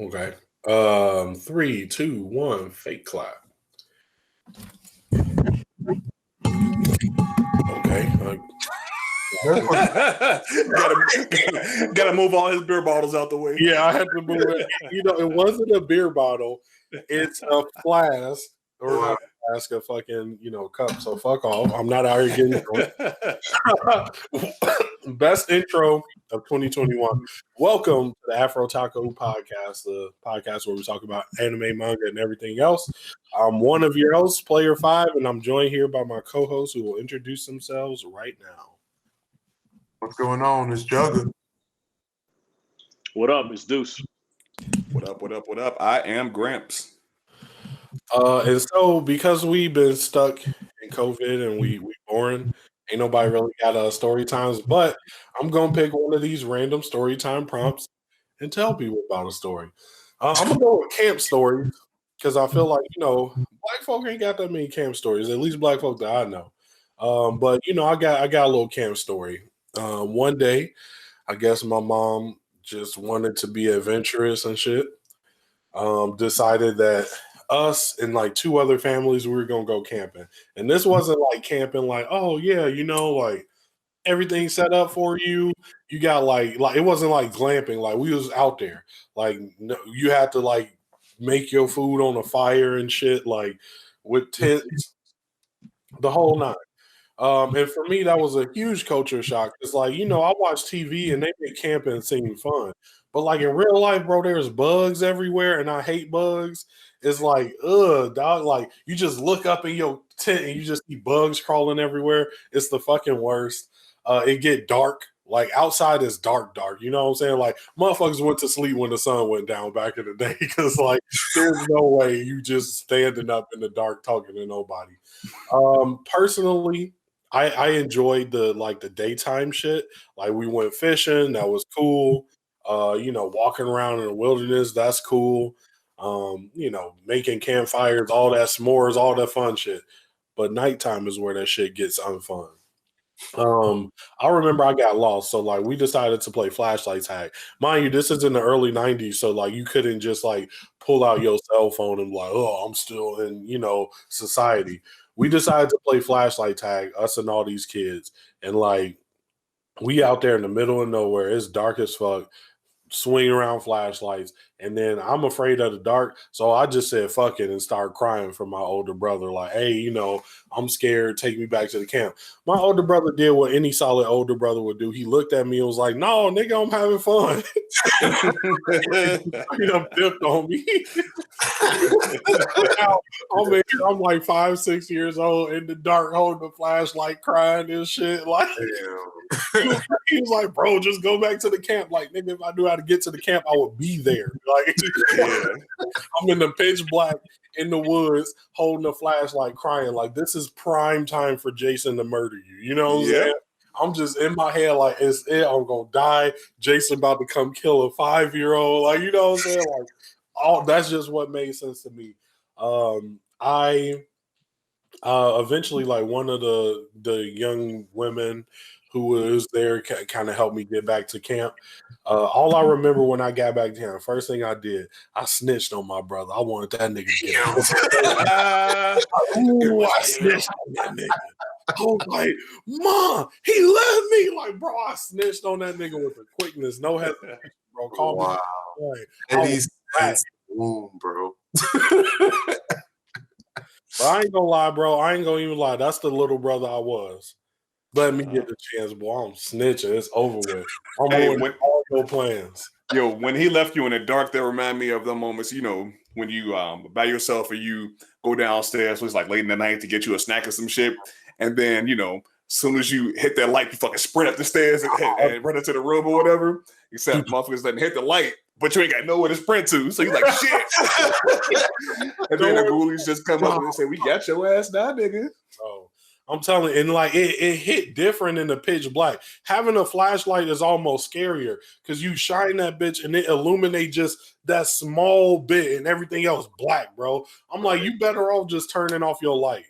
Okay. 3, 2, 1, fake clap. Okay. Gotta move all his beer bottles out the way. Yeah, I had to move it. It wasn't a beer bottle. It's a flask. Or not a flask, a fucking, cup. So fuck off. I'm not out here getting drunk. Best intro of 2021. Welcome to the AfrOtaku Podcast, the podcast where we talk about anime, manga, and everything else. I'm one of your hosts, Player 5, and I'm joined here by my co-hosts who will introduce themselves right now. What's going on? It's Jugga. What up? It's Deuce. What up? I am Gramps. And so because we've been stuck in COVID and we boring, ain't nobody really got story times, but I'm gonna pick one of these random story time prompts and tell people about a story. I'm gonna go with camp stories because I feel like black folk ain't got that many camp stories, at least black folk that I know. But I got a little camp story. One day, I guess my mom just wanted to be adventurous and shit. Decided that us and like two other families, we were gonna go camping. And this wasn't like camping like, oh yeah, like everything set up for you. You got like it wasn't like glamping, like we was out there. Like you had to like make your food on a fire and shit, like with tents, the whole nine. And for me, that was a huge culture shock. It's like, I watch TV and they make camping seem fun. But like in real life, bro, there's bugs everywhere and I hate bugs. It's like, dog, like you just look up in your tent and you just see bugs crawling everywhere. It's the fucking worst. It get dark. Like outside is dark. You know what I'm saying? Like motherfuckers went to sleep when the sun went down back in the day because like there's no way you just standing up in the dark talking to nobody. Personally, I enjoyed the daytime shit. Like we went fishing, that was cool. Walking around in the wilderness, that's cool. Making campfires, all that s'mores, all that fun shit. But nighttime is where that shit gets unfun. I remember I got lost, so like we decided to play flashlight tag. Mind you, this is in the early 90s, so like you couldn't just like pull out your cell phone and be like, oh, I'm still in, society. We decided to play flashlight tag, us and all these kids, and like we out there in the middle of nowhere. It's dark as fuck. Swing around flashlights, and then I'm afraid of the dark, so I just said fuck it and started crying for my older brother, like, hey, I'm scared, take me back to the camp. My older brother did what any solid older brother would do. He looked at me and was like, no, nigga, I'm having fun. Dipped on me. I'm like 5, 6 years old in the dark holding the flashlight crying and shit, like he was like, bro, just go back to the camp. Like, nigga, if I knew how to get to the camp, I would be there. Like, I'm in the pitch black in the woods holding a flashlight crying. Like, this is prime time for Jason to murder you. You know what I'm saying? I'm just in my head like, it's it. I'm going to die. Jason about to come kill a 5-year-old. Like, you know what I'm saying? Like, that's just what made sense to me. I eventually, like, one of the young women who was there kind of helped me get back to camp. All I remember when I got back to camp, first thing I did, I snitched on my brother. I wanted that nigga to get out. I snitched on that nigga. I was like, Mom, he left me. Like, bro, I snitched on that nigga with a quickness, no hesitation, bro. Call me. And he's boom, bro. But I ain't gonna lie, bro. I ain't gonna even lie. That's the little brother I was. Let me get the chance, boy. I'm snitching. It's over with. I'm ruining all your plans. Yo, when he left you in the dark, that remind me of the moments, when you by yourself or you go downstairs, so it's like late in the night to get you a snack or some shit. And then, as soon as you hit that light, you fucking sprint up the stairs and run into the room or whatever. Except motherfuckers didn't hit the light, but you ain't got nowhere to sprint to. So you're like, shit. And then the bullies just come up and say, we got your ass now, nigga. Oh. I'm telling you, and like it hit different in the pitch black. Having a flashlight is almost scarier because you shine that bitch and it illuminate just that small bit and everything else black, bro. I'm like, you better off just turning off your light,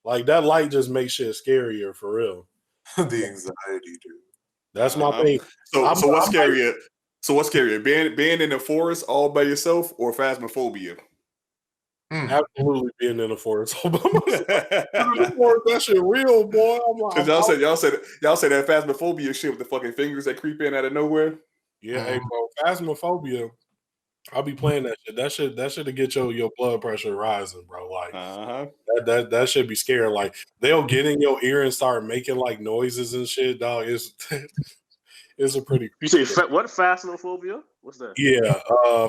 Like that light just makes shit scarier for real. The anxiety, dude. That's my thing. So what's scarier? So what's scarier, being in the forest all by yourself or phasmophobia? Absolutely being in the forest. That shit real, boy. Because y'all said that phasmophobia shit with the fucking fingers that creep in out of nowhere. Yeah, hey, bro, phasmophobia. I'll be playing that shit. That should get your blood pressure rising, bro. Like that should be scary. Like they'll get in your ear and start making like noises and shit, dog. It's a pretty. You say what? Phasmophobia? What's that? Yeah,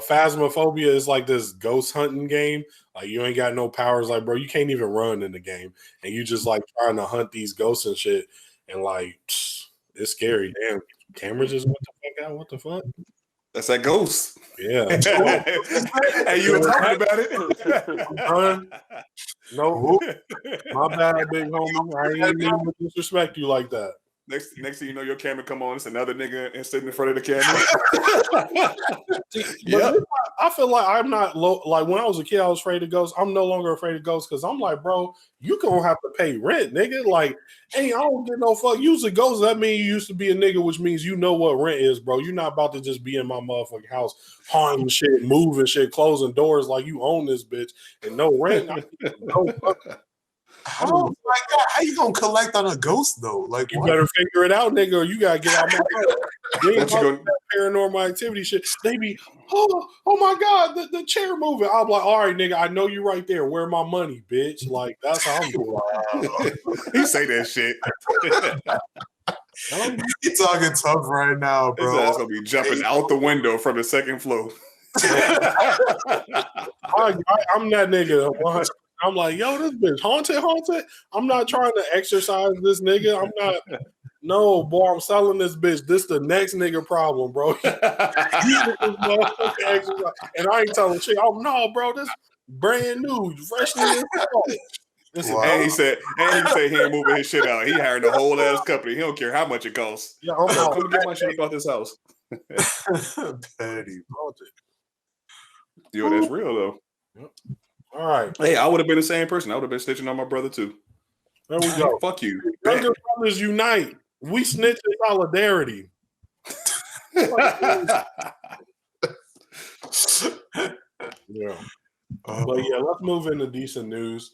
phasmophobia is like this ghost hunting game. Like you ain't got no powers, like bro. You can't even run in the game, and you just like trying to hunt these ghosts and shit. And like it's scary. Damn, camera just went the fuck out. What the fuck? That's that ghost. Yeah. Hey, you were talking about it? No, my bad, big homie. I ain't even to disrespect you like that. Next thing you know, your camera come on. It's another nigga and sitting in front of the camera. Yeah, I feel like I'm not like when I was a kid, I was afraid of ghosts. I'm no longer afraid of ghosts because I'm like, bro, you gonna have to pay rent, nigga. Like, hey, I don't get no fuck. Use a ghost. That means you used to be a nigga, which means you know what rent is, bro. You're not about to just be in my motherfucking house, haunting shit, moving shit, closing doors like you own this bitch and no rent. No fuck. Oh my god, how you gonna collect on a ghost though? Like you better figure it out, nigga, or you gotta get out my house. Paranormal activity shit. They be, oh my god, the chair moving. I'm like, all right, nigga, I know you right there. Where my money, bitch? Like that's how I'm doing. You say that shit. You're talking tough right now, bro. His ass gonna be jumping out the window from the second floor. I'm that nigga. I'm like, yo, this bitch haunted. I'm not trying to exercise this nigga. I'm not. No, boy, I'm selling this bitch. This the next nigga problem, bro. And I ain't telling shit. Oh no, bro, this brand new, freshly installed. Wow. And he said he ain't moving his shit out. He hired a whole ass company. He don't care how much it costs. Yeah, I'm come get my shit about this house. Petty. Yo, that's real though. Yep. All right. Hey, I would have been the same person. I would have been snitching on my brother too. There we go. Fuck you. Younger brothers unite. We snitch in solidarity. Yeah. But yeah, let's move into decent news.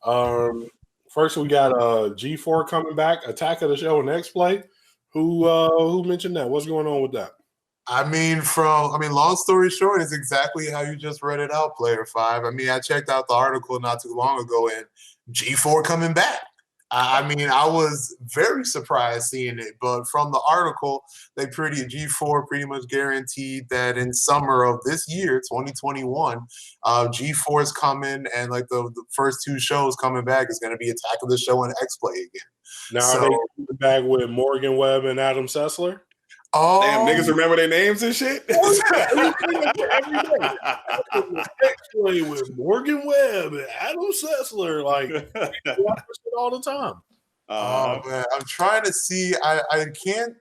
First we got G4 coming back, Attack of the Show and X-Play. Who mentioned that? What's going on with that? I mean, long story short, it's exactly how you just read it out, Player 5. I mean, I checked out the article not too long ago, and G4 coming back. I mean, I was very surprised seeing it, but from the article, G4 pretty much guaranteed that in summer of this year, 2021, G4 is coming, and like the first two shows coming back is going to be Attack of the Show and X-Play again. Now, are they coming back with Morgan Webb and Adam Sessler? Oh, damn, niggas remember their names and shit? X-Play with Morgan Webb and Adam Sessler. Like, watch it all the time. Oh man, I'm trying to see. I can't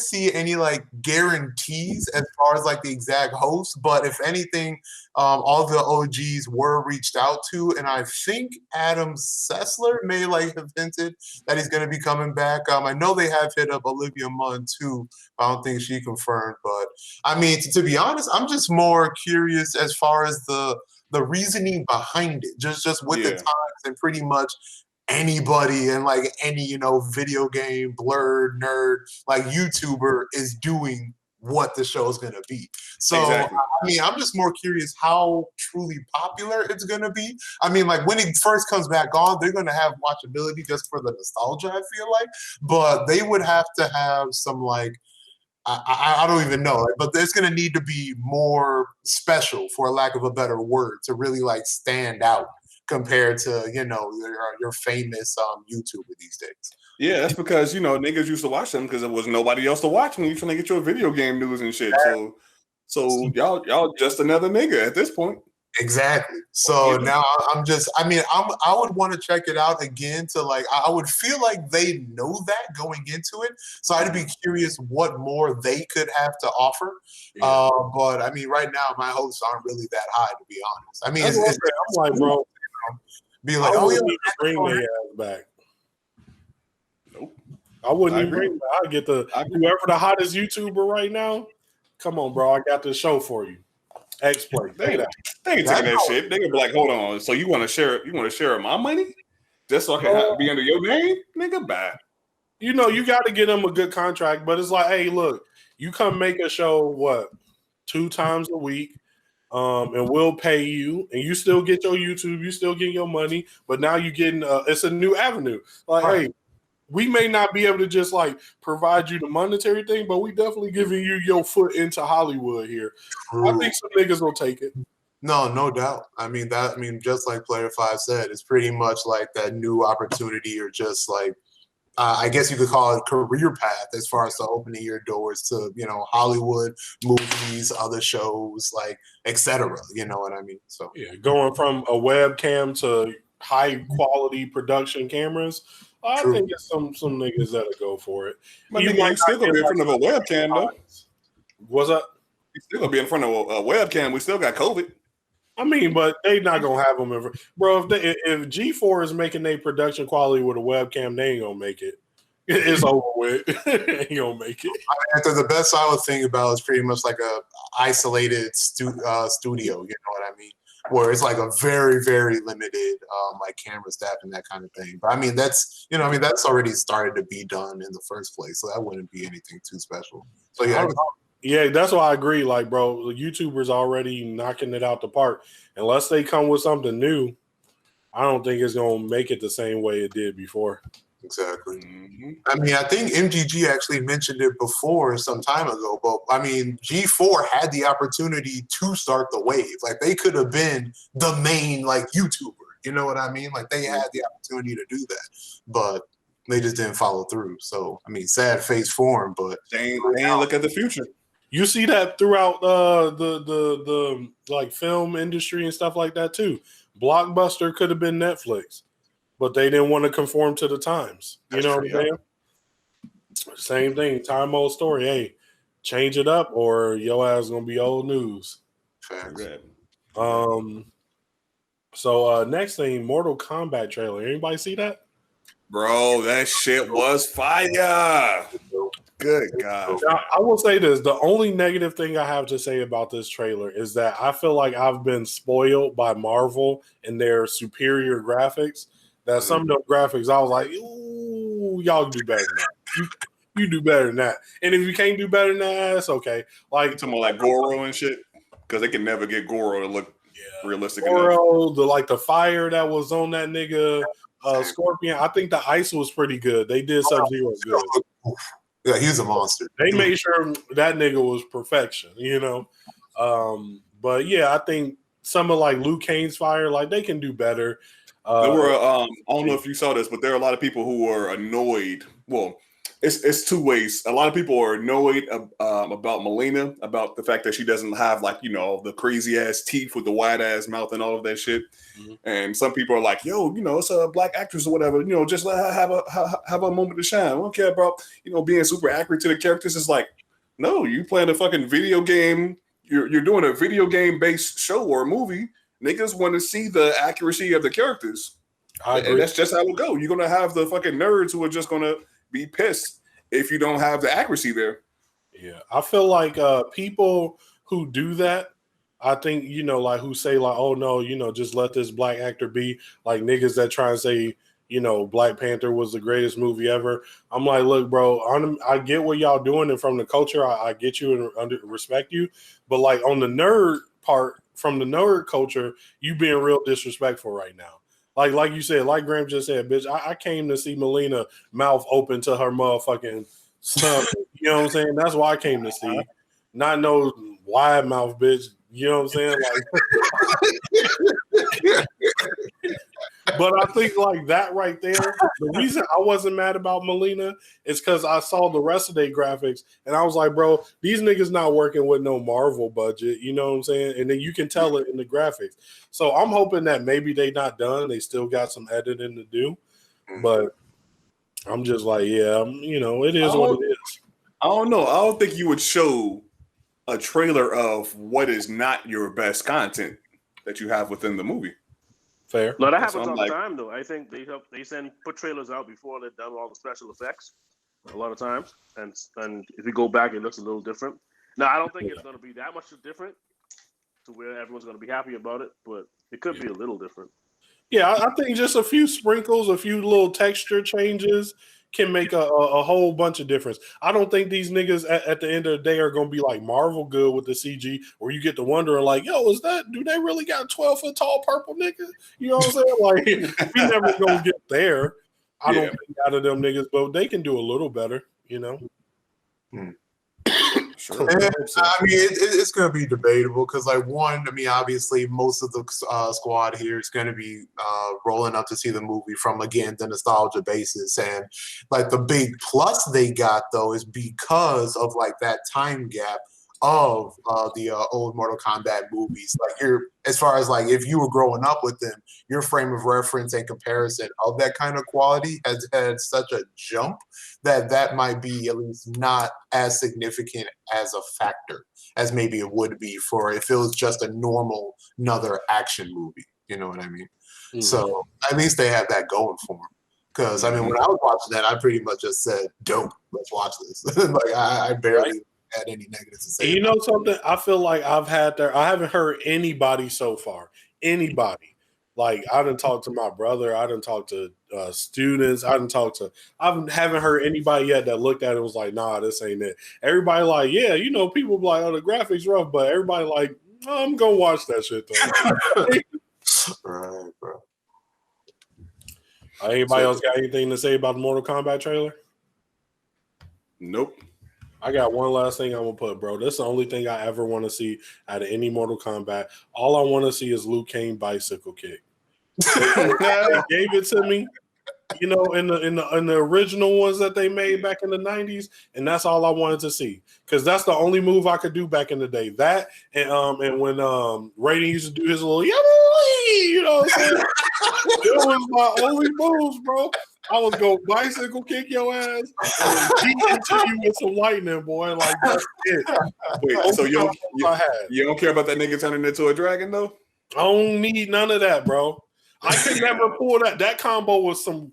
see any like guarantees as far as like the exact host, but if anything, all the OGs were reached out to, and I think Adam Sessler may like have hinted that he's going to be coming back. I know they have hit up Olivia Munn too. I don't think she confirmed, but I mean, to be honest, I'm just more curious as far as the reasoning behind it, just with the times and pretty much anybody and like any video game blurred nerd like YouTuber is doing what the show is going to be. So exactly. I mean, I'm just more curious how truly popular it's going to be. I mean, like when it first comes back on, they're going to have watchability just for the nostalgia, I feel like, but they would have to have some like I don't even know, but there's going to need to be more special, for lack of a better word, to really like stand out compared to your famous YouTuber these days. Yeah, that's because niggas used to watch them because there was nobody else to watch when you trying to get your video game news and shit. So y'all just another nigga at this point. Exactly. So now I would want to check it out again to like I would feel like they know that going into it. So I'd be curious what more they could have to offer. Yeah. But I mean, right now my hopes aren't really that high, to be honest. I mean, I'm like, bro. Be like, I wouldn't even bring their ass back. Nope. I wouldn't even bring them. I'd get whoever the hottest YouTuber right now, Come on, bro. I got this show for you. X-Play. They ain't taking that shit. They gonna be like, hold on. So you want to share? You want to share my money just so I can be under your name, nigga? Bye. You know, you got to get them a good contract, but it's like, hey, look, you come make a show 2 times a week, and we'll pay you, and you still get your YouTube, you still get your money, but now you getting it's a new avenue. Like, hey, we may not be able to just like provide you the monetary thing, but we definitely giving you your foot into Hollywood here. True. I think some niggas will take it. No doubt. I mean, just like Player 5 said, it's pretty much like that new opportunity, or just like, I guess you could call it career path, as far as to opening your doors to, you know, Hollywood, movies, other shows, like, etc. You know what I mean? So yeah, going from a webcam to high quality production cameras. I think it's some niggas that'll go for it. You still gonna be in front of a webcam though. What's up? You still gonna be in front of a webcam. We still got COVID. I mean, but they not gonna have them ever, bro. If G4 is making their production quality with a webcam, they ain't gonna make it. It's over with. Ain't gonna make it. I mean, the best I would think about is pretty much like a isolated studio. You know what I mean? Where it's like a very, very limited like camera staff and that kind of thing. But I mean, that's already started to be done in the first place, so that wouldn't be anything too special. So yeah, that's why I agree. Like, bro, the YouTubers already knocking it out the park. Unless they come with something new, I don't think it's gonna make it the same way it did before. Exactly. Mm-hmm. I mean, I think MGG actually mentioned it before some time ago, but I mean, G4 had the opportunity to start the wave. Like, they could have been the main like YouTuber. You know what I mean? Like, they had the opportunity to do that, but they just didn't follow through. So, I mean, sad face for them, but they ain't look at the future. You see that throughout the like film industry and stuff like that too. Blockbuster could have been Netflix, but they didn't want to conform to the times. You know what I'm saying? Same thing, time old story. Hey, change it up or your ass gonna be old news. So next thing, Mortal Kombat trailer. Anybody see that? Bro, that shit was fire. Good God. Now, I will say this. The only negative thing I have to say about this trailer is that I feel like I've been spoiled by Marvel and their superior graphics. That some of those graphics, I was like, ooh, y'all do better than that. You do better than that. And if you can't do better than that, that's okay. Like, talking about like Goro and shit, because they can never get Goro to look realistic Goro, enough. The fire that was on that nigga Scorpion, I think the ice was pretty good. They did Sub-Zero good. Yeah, he was a monster. They made sure that nigga was perfection, you know. But yeah, I think some of like Liu Kang's fire, like they can do better. There were I don't know if you saw this, but there are a lot of people who were annoyed. Well, it's two ways. A lot of people are annoyed about Melina, about the fact that she doesn't have like, you know, the crazy ass teeth with the wide ass mouth and all of that shit. Mm-hmm. And some people are like, yo, you know, it's a black actress or whatever. You know, just let her have a moment to shine. I don't care about, you know, being super accurate to the characters. It's like, no, you playing a fucking video game. You're doing a video game based show or movie. Niggas want to see the accuracy of the characters. And that's just how it'll go. You're gonna have the fucking nerds who are just gonna be pissed if you don't have the accuracy there. Yeah, I feel like people who do that, I think, you know, like who say like, oh no, you know, just let this black actor be, like niggas that try and say, you know, Black Panther was the greatest movie ever. I'm like, look, bro, I get what y'all doing, and from the culture, I get you and respect you, but like on the nerd part, from the nerd culture, you being real disrespectful right now. Like you said, like Graham just said, bitch, I came to see Melina mouth open to her motherfucking stomach. You know what I'm saying? That's why I came to see. Not no wide mouth, bitch. You know what I'm saying? Like, but I think like that right there, the reason I wasn't mad about Melina is because I saw the rest of their graphics and I was like, bro, these niggas not working with no Marvel budget. You know what I'm saying? And then you can tell it in the graphics. So I'm hoping that maybe they not done. They still got some editing to do. But I'm just like, yeah, you know, it is what it is. I don't know. I don't think you would show a trailer of what is not your best content that you have within the movie. Fair. No, that happens all the time, though. I think they put trailers out before they've done all the special effects a lot of times, and if you go back, it looks a little different. No, I don't think it's going to be that much different to where everyone's going to be happy about it, but it could be a little different. Yeah, I think just a few sprinkles, a few little texture changes can make a whole bunch of difference. I don't think these niggas at the end of the day are going to be like Marvel good with the CG, where you get to wondering like, yo, do they really got a 12-foot tall purple nigga? You know what I'm saying? Like, we never going to get there. I don't think out of them niggas, but they can do a little better, you know? Sure. I mean, it's going to be debatable because, like, one, I mean, obviously, most of the squad here is going to be rolling up to see the movie from, again, the nostalgia basis. And, like, the big plus they got, though, is because of, like, that time gap of the old Mortal Kombat movies. Like, as far as, like, if you were growing up with them, your frame of reference and comparison of that kind of quality has had such a jump that might be at least not as significant as a factor as maybe it would be for if it was just a normal another action movie. You know what I mean? Mm-hmm. So at least they have that going for them. Because I mean, when I was watching that, I pretty much just said, "Dope, let's watch this." Like I barely had any negatives to say. You know something? I feel like I haven't heard anybody so far. Anybody. Like, I done talked to my brother. I done talked to students. I haven't heard anybody yet that looked at it and was like, nah, this ain't it. Everybody like, yeah, you know, people be like, oh, the graphics rough, but everybody like, oh, I'm going to watch that shit, though. Right, bro. Anybody else got anything to say about the Mortal Kombat trailer? Nope. I got one last thing I'm going to put, bro. This is the only thing I ever want to see out of any Mortal Kombat. All I want to see is Liu Kang bicycle kick. They gave it to me, you know, in the original ones that they made back in the 90s, and that's all I wanted to see. Because that's the only move I could do back in the day. That and when Raiden used to do his little, you know what I'm saying? It was my only moves, bro. I was going to bicycle kick your ass and beat into you with some lightning, boy. Like, that's it. Wait, so you don't care about that nigga turning into a dragon, though? I don't need none of that, bro. I could never pull that. That combo was some.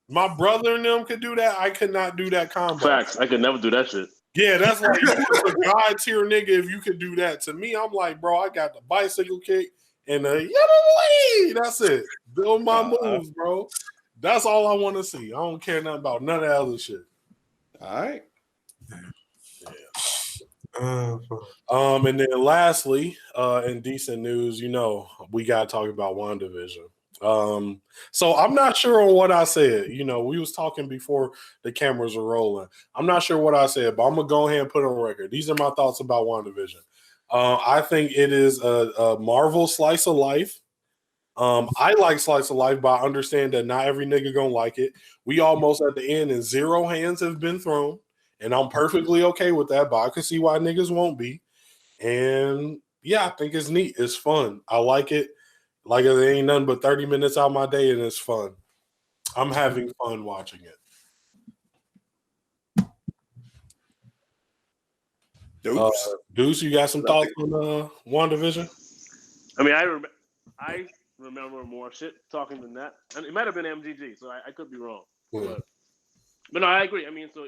My brother and them could do that. I could not do that combo. Facts. I could never do that shit. Yeah, that's like you was a god tier nigga if you could do that. To me, I'm like, bro, I got the bicycle kick and that's it. Build my moves, bro. That's all I want to see. I don't care nothing about none of that other shit. All right. And then lastly, in decent news, you know, we got to talk about WandaVision. So I'm not sure on what I said. You know, we was talking before the cameras were rolling. I'm not sure what I said, but I'm going to go ahead and put it on record. These are my thoughts about WandaVision. I think it is a Marvel slice of life. I like slice of life, but I understand that not every nigga gonna like it. We almost at the end and 0 hands have been thrown, and I'm perfectly okay with that, but I can see why niggas won't be. And yeah, I think it's neat. It's fun. I like it. Like it ain't nothing but 30 minutes out of my day, and it's fun. I'm having fun watching it. Deuce, you got some thoughts on WandaVision? I mean, I remember more shit talking than that, and it might have been MGG, so I could be wrong. But no, I agree. I mean, so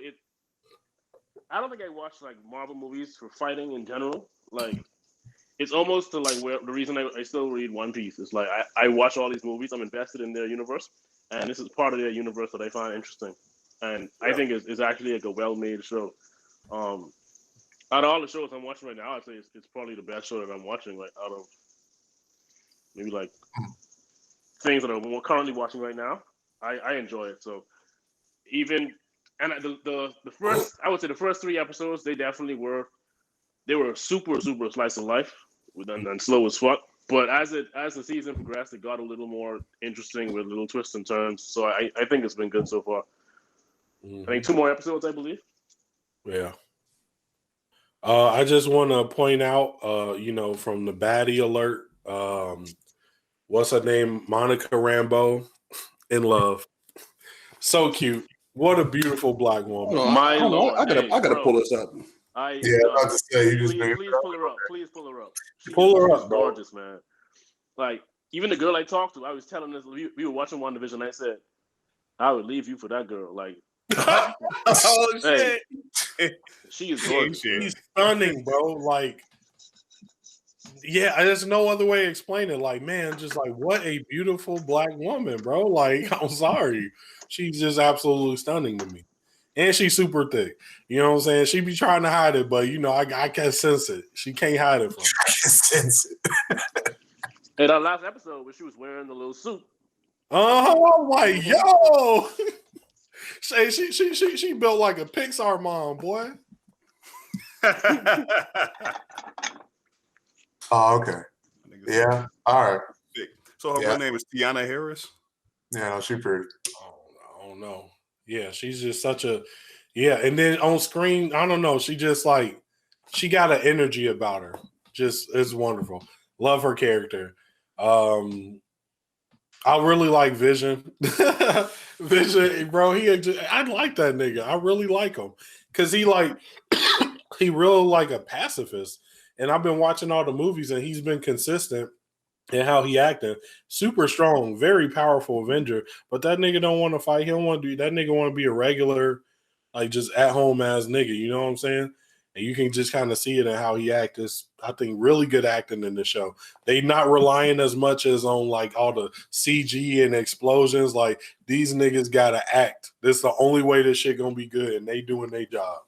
I don't think I watch like Marvel movies for fighting in general. Like, it's almost to like where the reason I still read One Piece is like I watch all these movies. I'm invested in their universe, and this is part of their universe that I find interesting, and I think it's actually like a well-made show. Out of all the shows I'm watching right now, I'd say it's probably the best show that I'm watching. Like out of maybe like things that I'm currently watching right now, I enjoy it. So even the first, I would say the first 3 episodes, they definitely were super slice of life, and slow as fuck. But as the season progressed, it got a little more interesting with little twists and turns. So I think it's been good so far. I think 2 more episodes, I believe. Yeah. I just want to point out, you know, from the baddie alert, what's her name? Monica Rambeau in love. So cute. What a beautiful black woman. I gotta pull this up. I was about to say, please pull her up. Please pull her up. Pull her up, bro. Gorgeous, man. Like, even the girl I talked to, I was telling this, we were watching WandaVision, and I said, I would leave you for that girl. Like, Oh shit! She is gorgeous. She's stunning, bro. Like, yeah, there's no other way to explain it. Like, man, just like what a beautiful black woman, bro. Like, I'm sorry, she's just absolutely stunning to me, and she's super thick. You know what I'm saying? She be trying to hide it, but you know, I can sense it. She can't hide it from me. I can sense it. In our last episode, where she was wearing the little suit. Oh, like yo, she built like a Pixar mom, boy. Oh, okay. Yeah. All right. So her real name is Tiana Harris. Yeah, no, she's pretty. I don't know. Yeah, she's just such a and then on screen, I don't know. She just like she got an energy about her. Just it's wonderful. Love her character. I really like Vision. Vision, bro. I like that nigga. I really like him because he like he real like a pacifist. And I've been watching all the movies, and he's been consistent in how he acting. Super strong, very powerful Avenger. But that nigga don't want to fight. He don't want to do that. Nigga want to be a regular, like just at home ass nigga. You know what I'm saying? And you can just kind of see it in how he acts. It's, I think, really good acting in the show. They not relying as much as on like all the CG and explosions. Like these niggas gotta act. This is the only way this shit gonna be good, and they doing their job.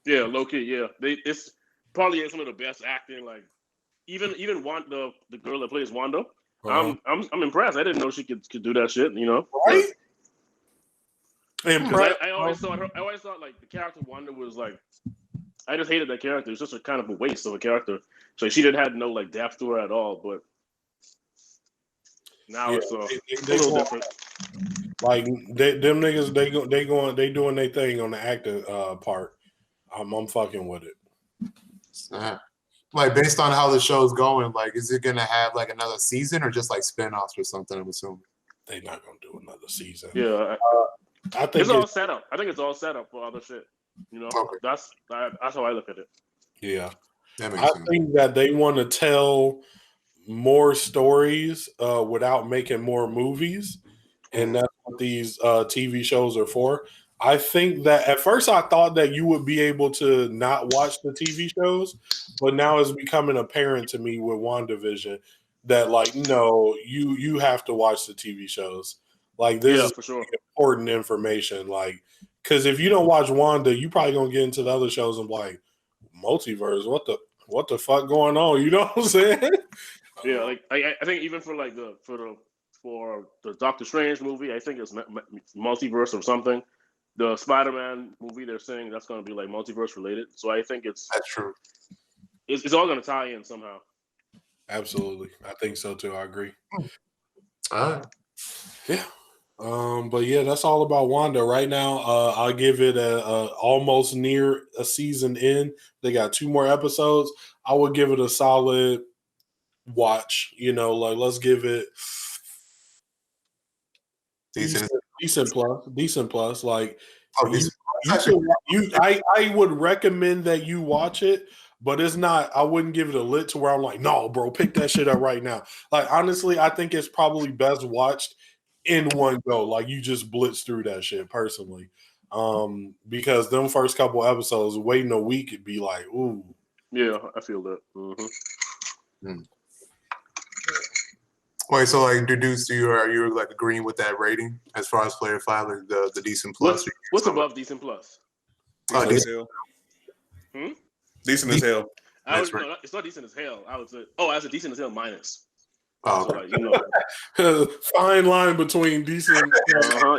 Yeah, low key. Yeah, it's probably some of the best acting. Like even Wanda, the girl that plays Wanda. I'm impressed. I didn't know she could do that shit. You know, right? I always thought like the character Wanda was like. I just hated that character. It's just a kind of a waste of a character. So she didn't have no like depth to her at all. But now it's a little different. Like them niggas, they doing their thing on the acting part. I'm fucking with it. Like based on how the show's going, like is it gonna have like another season or just like spin-offs or something? I'm assuming they're not gonna do another season. Yeah, I think it's all set up. I think it's all set up for other shit. You know, that's how I look at it. Yeah, I think that they want to tell more stories without making more movies, and that's what these TV shows are for. I think that at first I thought that you would be able to not watch the TV shows, but now it's becoming apparent to me with WandaVision that like no, you have to watch the TV shows. Like this is for sure. Important information, like. Because if you don't watch Wanda, you probably gonna get into the other shows and be like, multiverse, what the fuck going on? You know what I'm saying? Yeah, like I think even for like for the Doctor Strange movie, I think it's multiverse or something. The Spider-Man movie, they're saying that's gonna be like multiverse related. So I think that's true. It's all gonna tie in somehow. Absolutely, I think so too. I agree. All right. Yeah. But yeah, that's all about Wanda right now. I'll give it a almost near a season end. They got 2 more episodes. I would give it a solid watch. You know, like let's give it decent plus. Like I would recommend that you watch it, but it's not. I wouldn't give it a lit to where I'm like, no, bro, pick that shit up right now. Like honestly, I think it's probably best watched in one go, like you just blitz through that shit personally, because them first couple episodes, waiting a week, it'd be like, ooh. Yeah, I feel that. Mm-hmm. Wait, so like, Deuce, are you like agreeing with that rating as far as Player 5, like the decent plus? What's above decent plus? Decent as hell. Decent as hell. No, it's not decent as hell. I would say. Oh, that's a decent as hell minus. Oh, so, like, you know, fine line between decent.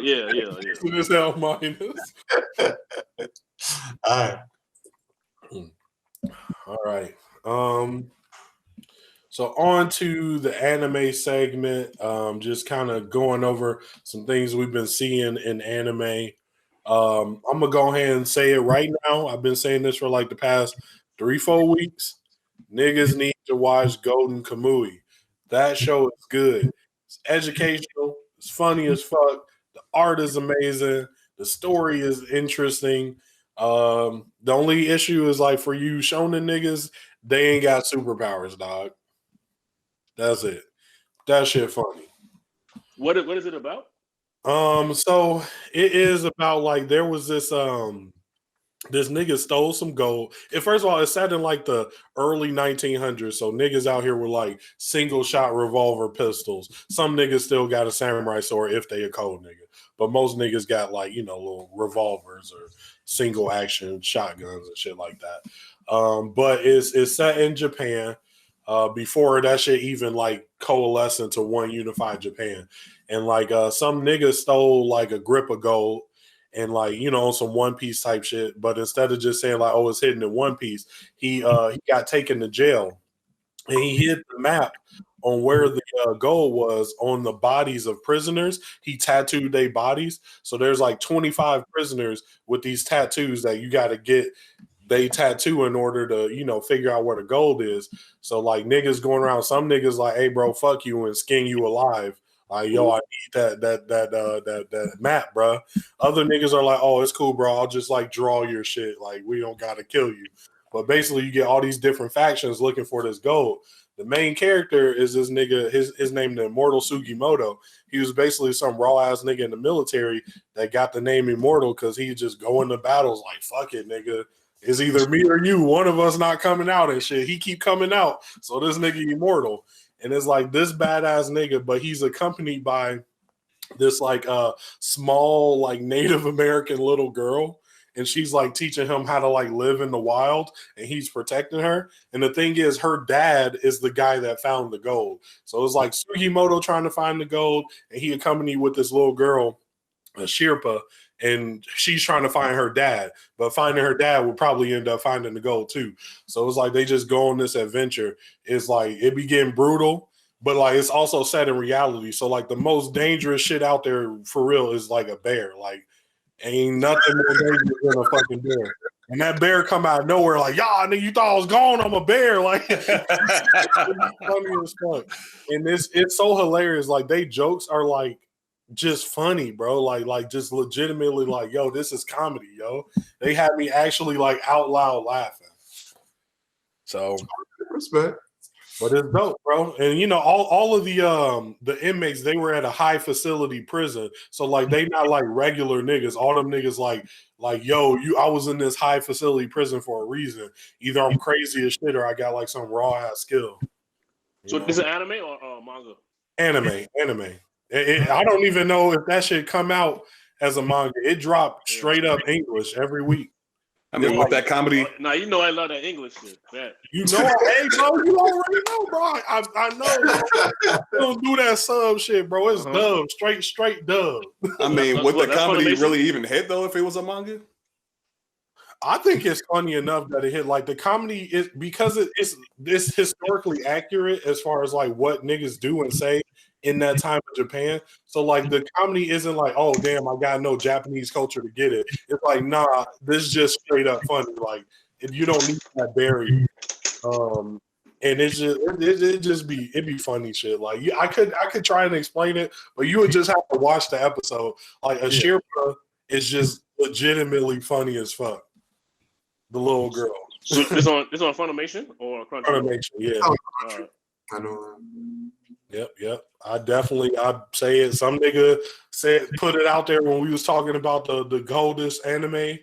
Yeah. Decent as hell minus. All right. So on to the anime segment. Just kind of going over some things we've been seeing in anime. I'm gonna go ahead and say it right now. I've been saying this for like the past 3-4 weeks. Niggas need to watch Golden Kamuy. That show is good. It's educational. It's funny as fuck. The art is amazing. The story is interesting. The only issue is like for you shonen niggas, they ain't got superpowers, dog. That's it. That shit funny. What is it about? So it is about like there was this nigga stole some gold. And first of all, it's set in like the early 1900s. So niggas out here with like single shot revolver pistols. Some niggas still got a samurai sword if they a cold nigga. But most niggas got like, little revolvers or single action shotguns and shit like that. But it's set in Japan. Before that shit even like coalesced into one unified Japan. And like some niggas stole like a grip of gold and like some One Piece type shit, but instead of just saying like, oh, it's hidden in One Piece, he got taken to jail and he hid the map on where the gold was on the bodies of prisoners. He tattooed their bodies, so there's like 25 prisoners with these tattoos that you got to get they tattoo in order to figure out where the gold is. So like niggas going around, some niggas like, hey bro, fuck you and skin you alive. Like, yo, I need that map, bro. Other niggas are like, oh, it's cool, bro. I'll just like draw your shit. Like, we don't gotta kill you. But basically, you get all these different factions looking for this gold. The main character is this nigga. His name is Immortal Sugimoto. He was basically some raw ass nigga in the military that got the name Immortal because he just go into battles like, fuck it, nigga. It's either me or you. One of us not coming out and shit. He keep coming out. So this nigga Immortal. And it's like this badass nigga, but he's accompanied by this like small like Native American little girl, and she's like teaching him how to like live in the wild, and he's protecting her. And the thing is, her dad is the guy that found the gold. So it's like Sugimoto trying to find the gold, and he accompanied with this little girl, Shirpa, and she's trying to find her dad, but finding her dad would probably end up finding the gold too. So it's like they just go on this adventure. It's like it be getting brutal, but like it's also set in reality. So like the most dangerous shit out there for real is like a bear. Like ain't nothing more dangerous than a fucking bear. And that bear come out of nowhere like, y'all, nigga, you thought I was gone? I'm a bear. Like it's funny as fuck. And it's so hilarious. Like they jokes are like just funny, bro. Like just legitimately like, yo, this is comedy, yo. They had me actually like out loud laughing. So respect. But it's dope, bro. And all of the inmates, they were at a high facility prison. So like they not like regular niggas. All them niggas like, yo, I was in this high facility prison for a reason. Either I'm crazy as shit or I got like some raw ass skill. So is it anime or manga? Anime. I don't even know if that shit come out as a manga. It dropped straight up English every week. I mean, with that comedy. Now you know I love that English shit. Man. Hey, bro, you already know, bro. I know. Don't do that sub shit, bro. It's dub, straight dub. I mean, would the comedy really even hit though if it was a manga? I think it's funny enough that it hit. Like the comedy is because it's historically accurate as far as like what niggas do and say in that time of Japan. So like the comedy isn't like, oh damn, I got no Japanese culture to get it. It's like, nah, this is just straight up funny. Like if you don't need that barrier. And it'd be funny shit. Like I could try and explain it, but you would just have to watch the episode. Like Shirpa is just legitimately funny as fuck. The little girl. So it's on Funimation or Crunchyroll? Funimation, yeah. I know. Yep. I'd say it. Some nigga put it out there when we was talking about the Goldest anime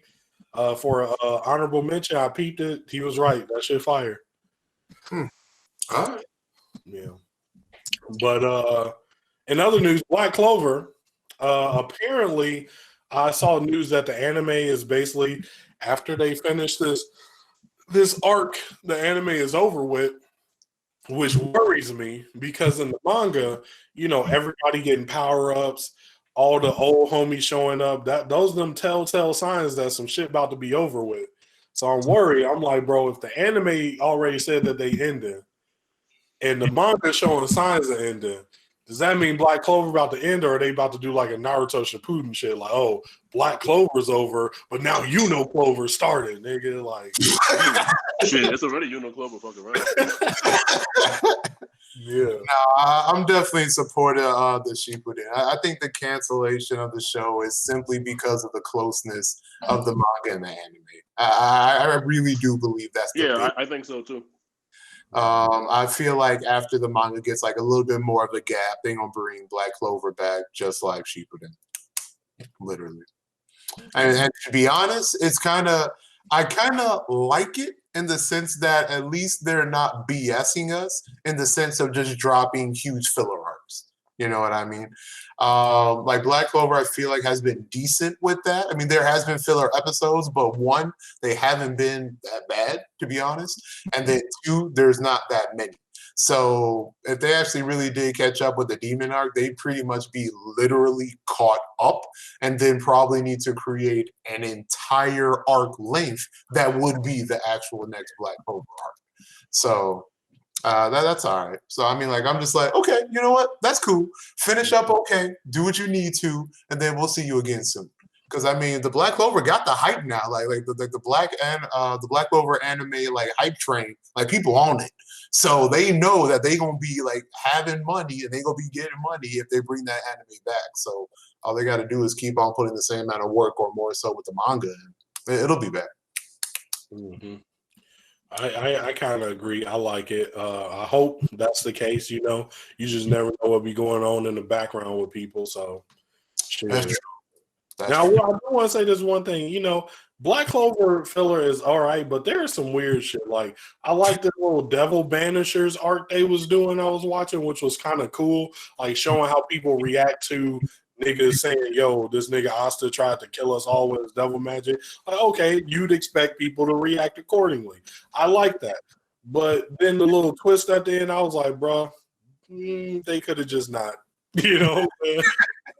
for an honorable mention. I peeped it. He was right. That shit fire. All right. Yeah. But in other news, Black Clover, apparently I saw news that the anime is basically after they finish this arc, the anime is over with, which worries me because in the manga, everybody getting power-ups, all the old homies showing up, those them telltale signs that some shit about to be over with. So I'm worried. I'm like, bro, if the anime already said that they ended and the manga showing signs of ending, does that mean Black Clover about to end, or are they about to do like a Naruto Shippuden shit? Like, oh, Black Clover's over, but now Clover started, nigga. Like, shit, it's already Clover fucking right. Yeah. No, I'm definitely supportive of the Shippuden. I think the cancellation of the show is simply because of the closeness of the manga and the anime. I really do believe that's the thing. I think so too. I feel like after the manga gets like a little bit more of a gap, they're gonna bring Black Clover back just like Shippuden. Literally. And to be honest, I kind of like it in the sense that at least they're not BSing us in the sense of just dropping huge filler arcs. You know what I mean? Like Black Clover, I feel like has been decent with that. I mean, there has been filler episodes, but one, they haven't been that bad, to be honest. And then two, there's not that many. So if they actually really did catch up with the demon arc, they'd pretty much be literally caught up and then probably need to create an entire arc length that would be the actual next Black Clover arc. So that's all right. So I mean, like, I'm just like, okay, you know what? That's cool. Finish up okay. Do what you need to, and then we'll see you again soon. Because I mean, the Black Clover got the hype now, like the Black Clover anime like hype train, like people own it. So they know that they gonna be like having money and they gonna be getting money if they bring that anime back. So all they gotta do is keep on putting the same amount of work or more so with the manga, and it'll be back. Mm-hmm. I kind of agree. I like it. I hope that's the case. You know, you just never know what be going on in the background with people. So, shit. That's true. Now, I do want to say this one thing. You know, Black Clover filler is all right, but there is some weird shit. Like, I like this little Devil Banishers arc they was doing. I was watching, which was kind of cool. Like showing how people react to niggas saying, "Yo, this nigga Asta tried to kill us all with his devil magic." Like, okay, you'd expect people to react accordingly. I like that, but then the little twist at the end, I was like, "Bro, they could have just not." You know,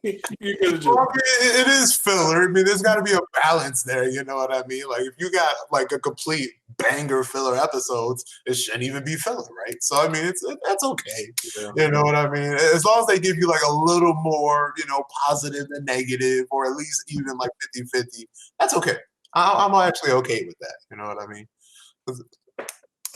you could have just. Well, it is filler. I mean, there's got to be a balance there. You know what I mean? Like, if you got like a complete banger filler episodes, it shouldn't even be filler, right? So, I mean, that's okay. Yeah. You know what I mean? As long as they give you like a little more, you know, positive than negative, or at least even like 50-50, that's okay. I'm actually okay with that. You know what I mean?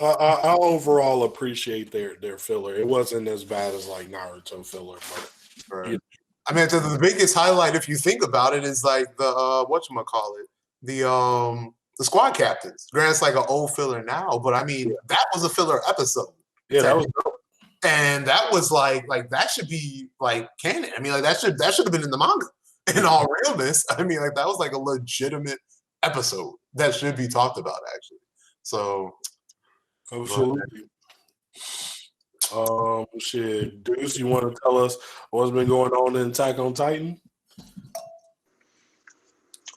I overall appreciate their filler. It wasn't as bad as like Naruto filler, but right. I mean, the biggest highlight, if you think about it, is like the whatchamacallit, the squad captains. Granted, it's like an old filler now, but I mean, that was a filler episode. Yeah, that was dope. And that was like that should be like canon. I mean, like that should have been in the manga. In all realness, I mean, like that was like a legitimate episode that should be talked about, actually. So. Absolutely. Shit, Deuce, you want to tell us what's been going on in Attack on Titan?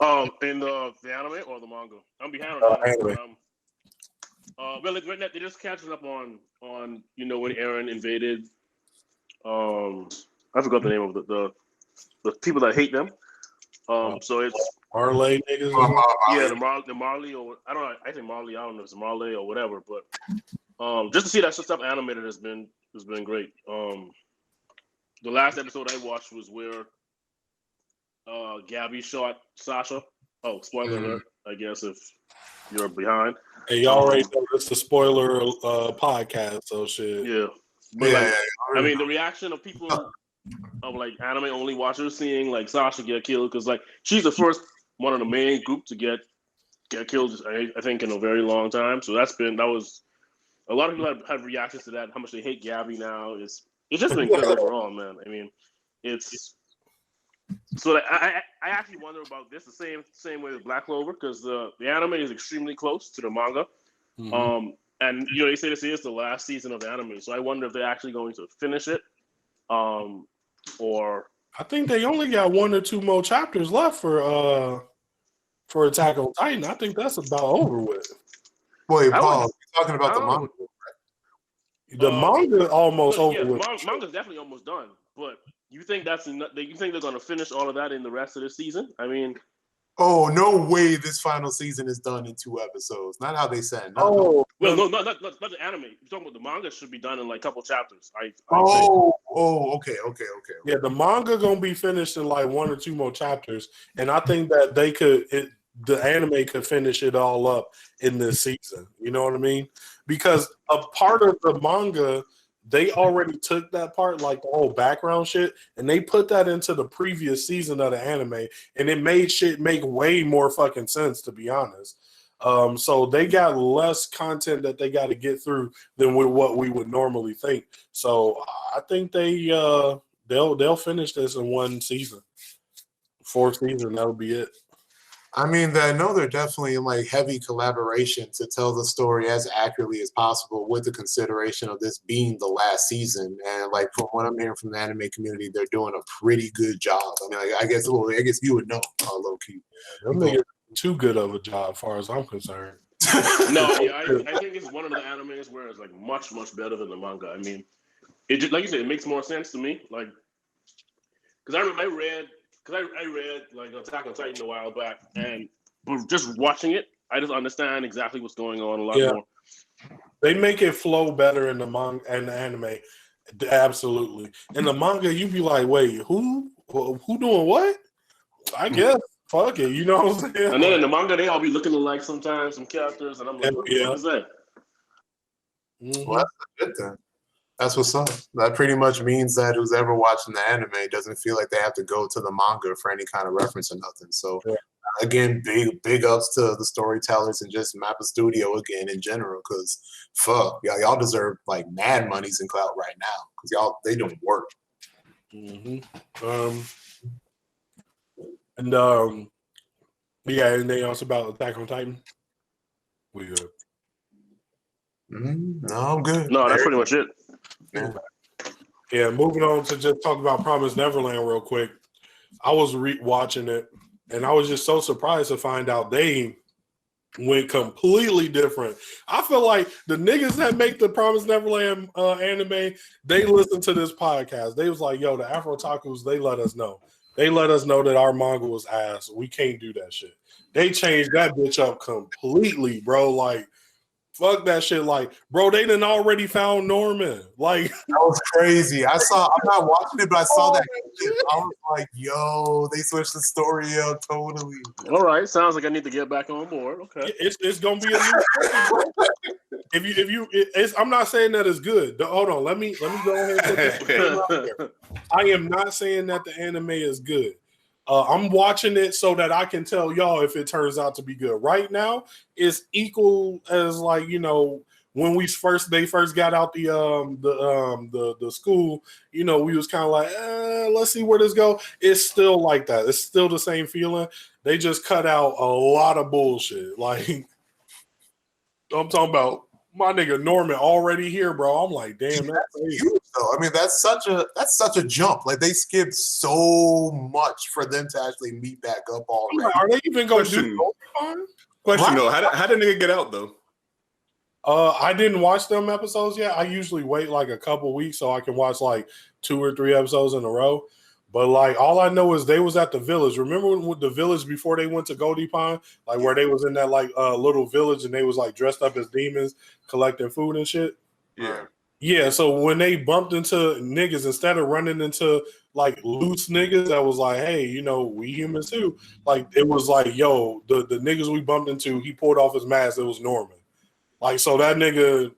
In the anime or the manga? I'm behind on the anime. Well, they're just catching up on you know when Eren invaded. I forgot the name of the people that hate them. So it's Marley niggas. Yeah, the Marley, or I don't know. I think Marley. I don't know if it's Marley or whatever. But just to see that stuff animated has been great. The last episode I watched was where Gabi shot Sasha. Oh, spoiler alert! I guess if you're behind. Hey, y'all already know it's the spoiler podcast, so shit. Yeah. But I mean, the reaction of people of like anime only watchers seeing like Sasha get killed, because like she's the first one of the main group to get killed, I think, in a very long time. So that was a lot of people have reactions to that. How much they hate Gabi now it's just been good overall, man. I mean, it's so I actually wonder about this the same way with Black Clover, because the anime is extremely close to the manga. Mm-hmm. And you know they say this is the last season of the anime, so I wonder if they're actually going to finish it. Or I think they only got 1 or 2 more chapters left for Attack on Titan. I think that's about over with. Wait, Paul, you're talking about the manga? The manga almost over with. Manga's definitely almost done, but you think you think they're going to finish all of that in the rest of the season? I mean, oh, no way! This final season is done in 2 episodes. Not how they said. No, not the anime. You're talking about the manga should be done in like a couple chapters. Okay. Yeah, the manga gonna be finished in like 1 or 2 more chapters, and I think that the anime could finish it all up in this season. You know what I mean? Because a part of the manga, they already took that part, like the whole background shit, and they put that into the previous season of the anime, and it made shit make way more fucking sense, to be honest. So they got less content that they got to get through than with what we would normally think. So I think they'll finish this in 1 season 4th season, that'll be it. I mean, I know they're definitely in like heavy collaboration to tell the story as accurately as possible, with the consideration of this being the last season. And like from what I'm hearing from the anime community, they're doing a pretty good job. I mean, like, I guess you would know, low key. They're making too good of a job, as far as I'm concerned. No, yeah, I think it's one of the animes where it's like much better than the manga. I mean, it just, like you said, it makes more sense to me. Like, because I read like Attack on Titan a while back, and just watching it, I just understand exactly what's going on a lot more. They make it flow better in the manga and the anime. Absolutely. In the manga, you be like, wait, who doing what? I guess. Fuck it, you know what I'm saying? And then in the manga, they all be looking alike sometimes, some characters, and I'm like, what is that? Mm-hmm. Well, that's good then. That's what's up. That pretty much means that who's ever watching the anime doesn't feel like they have to go to the manga for any kind of reference or nothing. So, again, big ups to the storytellers and just Mappa Studio again in general, because fuck, y'all deserve like mad monies and clout right now, because they doing work. Mm-hmm. Anything else about Attack on Titan? We good. No, I'm good. No, that's pretty much it. Yeah, moving on to just talk about Promised Neverland real quick. I was watching it, and I was just so surprised to find out they went completely different. I feel like the niggas that make the Promised Neverland anime, they listen to this podcast. They was like, yo, the AfrOtakus, they let us know. They let us know that our manga was ass. We can't do that shit. They changed that bitch up completely, bro. Like, fuck that shit. Like, bro, they done already found Norman. Like, that was crazy. I'm not watching it, but I saw that. I was like, yo, they switched the story up totally. All right, sounds like I need to get back on board. Okay, it's gonna be a new story, bro. I'm not saying that it's good. Hold on, let me go ahead and put this out there. I am not saying that the anime is good. I'm watching it so that I can tell y'all if it turns out to be good. Right now, it's equal as like, you know, when they first got out the school, you know, we was kind of like, let's see where this go. It's still like that. It's still the same feeling. They just cut out a lot of bullshit. Like, I'm talking about my nigga Norman already here, bro. I'm like, damn, that's huge though. I mean, that's such a jump. Like, they skipped so much for them to actually meet back up already. Are they even going to do Question though, how did nigga get out though? I didn't watch them episodes yet. I usually wait like a couple weeks so I can watch like 2 or 3 episodes in a row. But like, all I know is they was at the village. Remember with the village before they went to Goldie Pond, like where they was in that like little village and they was like dressed up as demons collecting food and shit. Yeah. So when they bumped into niggas, instead of running into like loose niggas that was like, hey, you know, we humans too. Like, it was like, yo, the niggas we bumped into, he pulled off his mask. It was Norman. Like, so that nigga,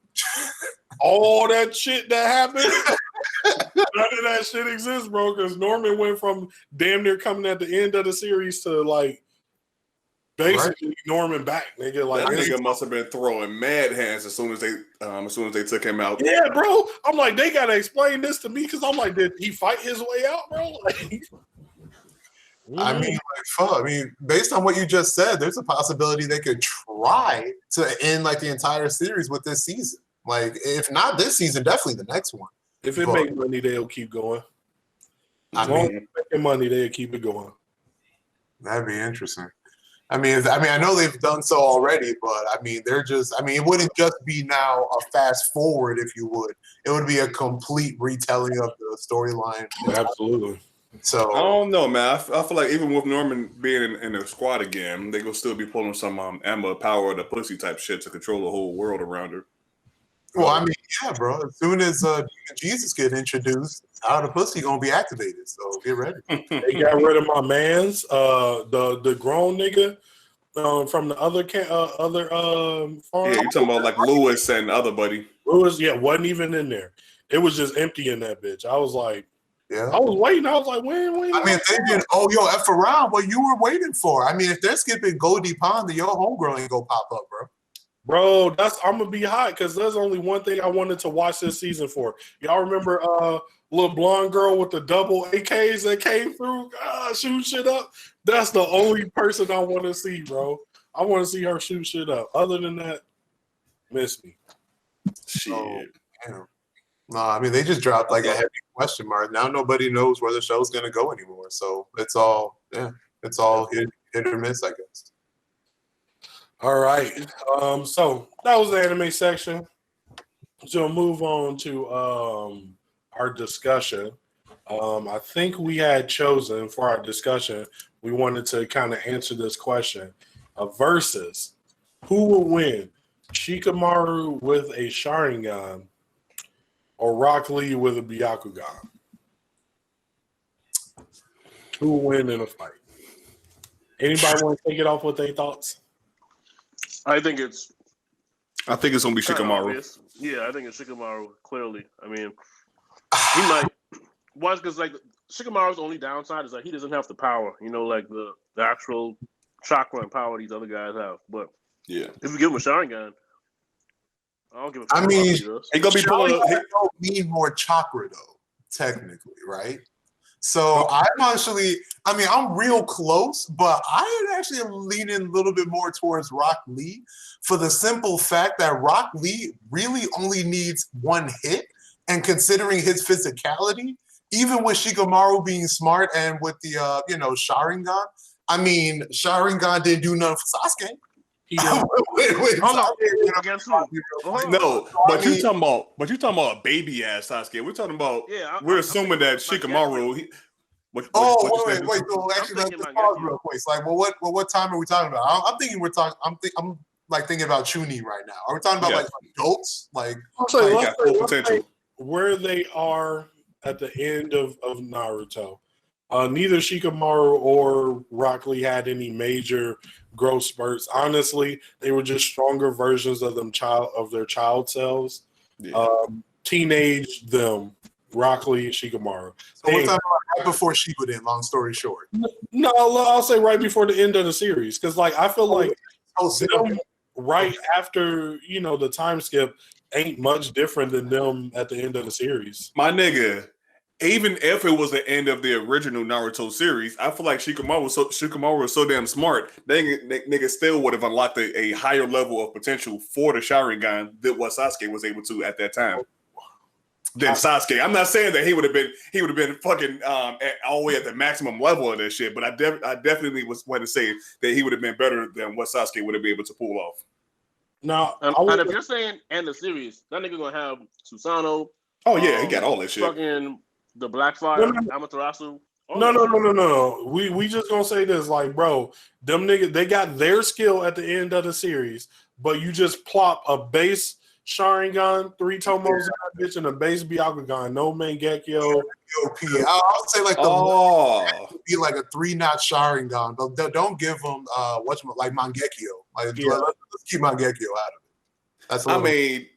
all that shit that happened. None of that shit exists, bro, because Norman went from damn near coming at the end of the series to like basically Norman back, nigga. Like, that nigga must have been throwing mad hands as soon as they took him out. Yeah, bro. I'm like, they gotta explain this to me, because I'm like, did he fight his way out, bro? Like, I mean, like, fuck. I mean, based on what you just said, there's a possibility they could try to end like the entire series with this season. Like, if not this season, definitely the next one. If it makes money, they'll keep going. I mean, making money, they'll keep it going. That'd be interesting. I mean, I know they've done so already, but I mean, it wouldn't just be now a fast forward, if you would. It would be a complete retelling of the storyline. Absolutely. So I don't know, man. I feel like even with Norman being in the squad again, they will still be pulling some Emma power of the pussy type shit to control the whole world around her. Well, I mean, yeah, bro. As soon as Jesus get introduced, how the pussy gonna be activated? So get ready. They got rid of my man's the grown nigga from the other farm. Yeah, you talking about like Lewis and the other buddy. Lewis, yeah, wasn't even in there. It was just empty in that bitch. I was like, yeah. I was waiting. I was like, when? I mean, thinking, F around what you were waiting for. I mean, if they're skipping Goldie Pond, then your homegirl ain't gonna pop up, bro. Bro, I'm gonna be hot because there's only one thing I wanted to watch this season for. Y'all remember little blonde girl with the double AKs that came through, shoot shit up? That's the only person I want to see, bro. I want to see her shoot shit up. Other than that, miss me. Shit. Oh, damn. No, I mean they just dropped like a heavy question mark. Now nobody knows where the show's gonna go anymore. So it's all hit or miss, I guess. All right. So that was the anime section. So move on to our discussion. I think we had chosen for our discussion, we wanted to kind of answer this question. Versus, who will win? Shikamaru with a Sharingan or Rock Lee with a Byakugan? Who will win in a fight? Anybody want to take it off with their thoughts? I think it's gonna be Shikamaru. obvious. Yeah, I think it's Shikamaru. Clearly, I mean, he might. One, because like Shikamaru's only downside is like he doesn't have the power. You know, like the actual chakra and power these other guys have. But Yeah. if we give him a Sharingan, I don't give a fuck. I mean, He gonna be pulling. Sharingan don't need more chakra though, technically, right? So I'm real close, but I actually am leaning a little bit more towards Rock Lee for the simple fact that Rock Lee really only needs one hit, and considering his physicality, even with Shikamaru being smart and with the Sharingan, I mean Sharingan didn't do nothing for Sasuke. Against who? No, but you talking about a baby ass Sasuke. We're talking about. Yeah, we're assuming that Shikamaru. Wait. So actually, let's pause real quick. It's like, what time are we talking about? I'm thinking I'm like thinking about Chunin right now. Are we talking about like adults? Like, let's say where they are at the end of Naruto. Neither Shikamaru or Rock Lee had any major growth spurts. Honestly, they were just stronger versions of their child selves. Yeah. Teenage them, Rock Lee and Shikamaru. So we're talking about right before Shippuden, long story short. No, I'll say right before the end of the series. Because like I feel like them right after, the time skip ain't much different than them at the end of the series. My nigga, even if it was the end of the original Naruto series, I feel like Shikamaru was so damn smart. Nigga still would have unlocked a higher level of potential for the Sharingan than what Sasuke was able to at that time. Than Sasuke. I'm not saying that he would have been fucking all the way at the maximum level of that shit, but I definitely was going to say that he would have been better than what Sasuke would have been able to pull off. Now, and if you're saying end the series, that nigga gonna have Susanoo. Oh yeah, he got all that shit. Fucking the Black Fire, Amaterasu. No. We just gonna say this, like, bro, them niggas, they got their skill at the end of the series, but you just plop a base Sharingan, 3 Tomos bitch, and a base Byakugan, no Mangekyo. I would say like would be like a 3-notch Sharingan, but don't give them like Mangekyo. Like let's keep Mangekyo out of it. That's I mean.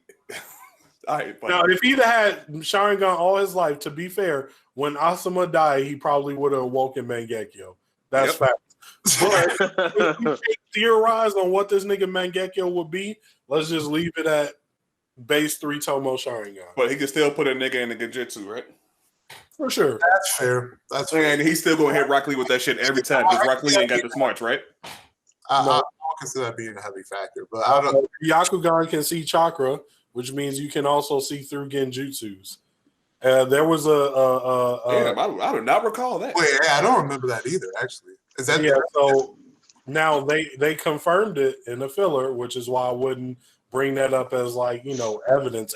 Now, if he'd had Sharingan all his life, to be fair, when Asuma died, he probably would have awoken Mangekyo. That's fact. But if you can't theorize on what this nigga Mangekyo would be, let's just leave it at base 3 Tomo Sharingan. But he can still put a nigga in the Genjutsu, right? For sure. That's fair. And he's still going to hit Rock Lee with that shit every time because Rock Lee ain't got the smarts, right? I don't consider that being a heavy factor. But I don't. Byakugan can see chakra, which means you can also see through Genjutsus. There was damn, I do not recall that. Wait, I don't remember that either, actually. Is that so now they confirmed it in the filler, which is why I wouldn't bring that up as like, evidence.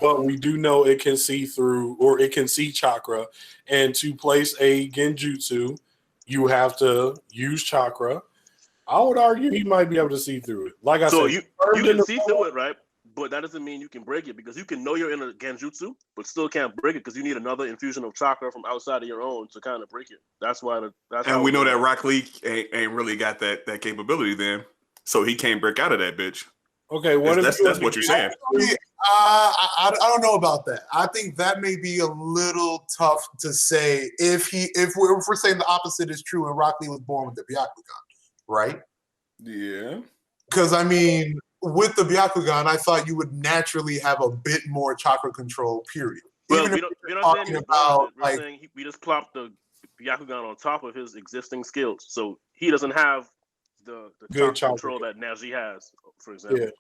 But we do know it can see through, or it can see chakra. And to place a Genjutsu, you have to use chakra. I would argue he might be able to see through it. Like I said, you can see through it, right? But that doesn't mean you can break it, because you can know you're in a Genjutsu, but still can't break it because you need another infusion of chakra from outside of your own to kind of break it. That's why. And we know that Rock Lee ain't really got that capability then, so he can't break out of that bitch. Okay, that's what you're saying. I don't know about that. I think that may be a little tough to say if we're saying the opposite is true and Rock Lee was born with the Byakugan, right? Yeah. Because I mean, with the Byakugan, I thought you would naturally have a bit more chakra control. Period. Well, Even we if don't you're say talking he's about we're saying we just plopped the Byakugan on top of his existing skills, so he doesn't have the Good chakra control that Naji has, for example. Yeah,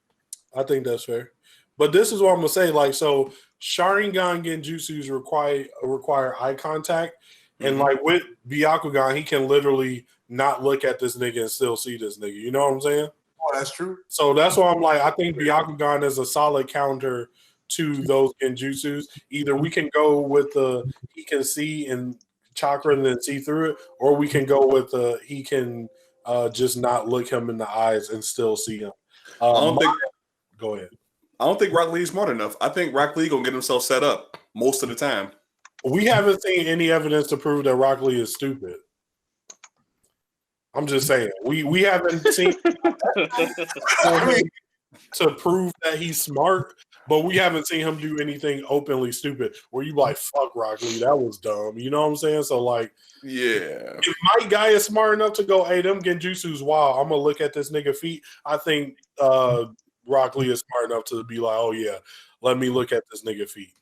I think that's fair. But this is what I'm gonna say. Like, so Sharingan Genjutsus require eye contact, and like with Byakugan, he can literally not look at this nigga and still see this nigga. You know what I'm saying? Oh, that's true. So that's why I'm like, I think Byakugan is a solid counter to those Genjutsus. Either we can go with the he can see and chakra and then see through it, or we can go with the he can just not look him in the eyes and still see him. Go ahead. I don't think Rock Lee is smart enough. I think Rock Lee gonna get himself set up most of the time. We haven't seen any evidence to prove that Rock Lee is stupid. I'm just saying. We haven't seen to prove that he's smart, but we haven't seen him do anything openly stupid where you like, fuck Rock Lee, that was dumb. You know what I'm saying? So like, yeah. If my guy is smart enough to go, hey, them Genjutsu's wow, I'm gonna look at this nigga feet. I think Rock Lee is smart enough to be like, oh yeah, let me look at this nigga feet.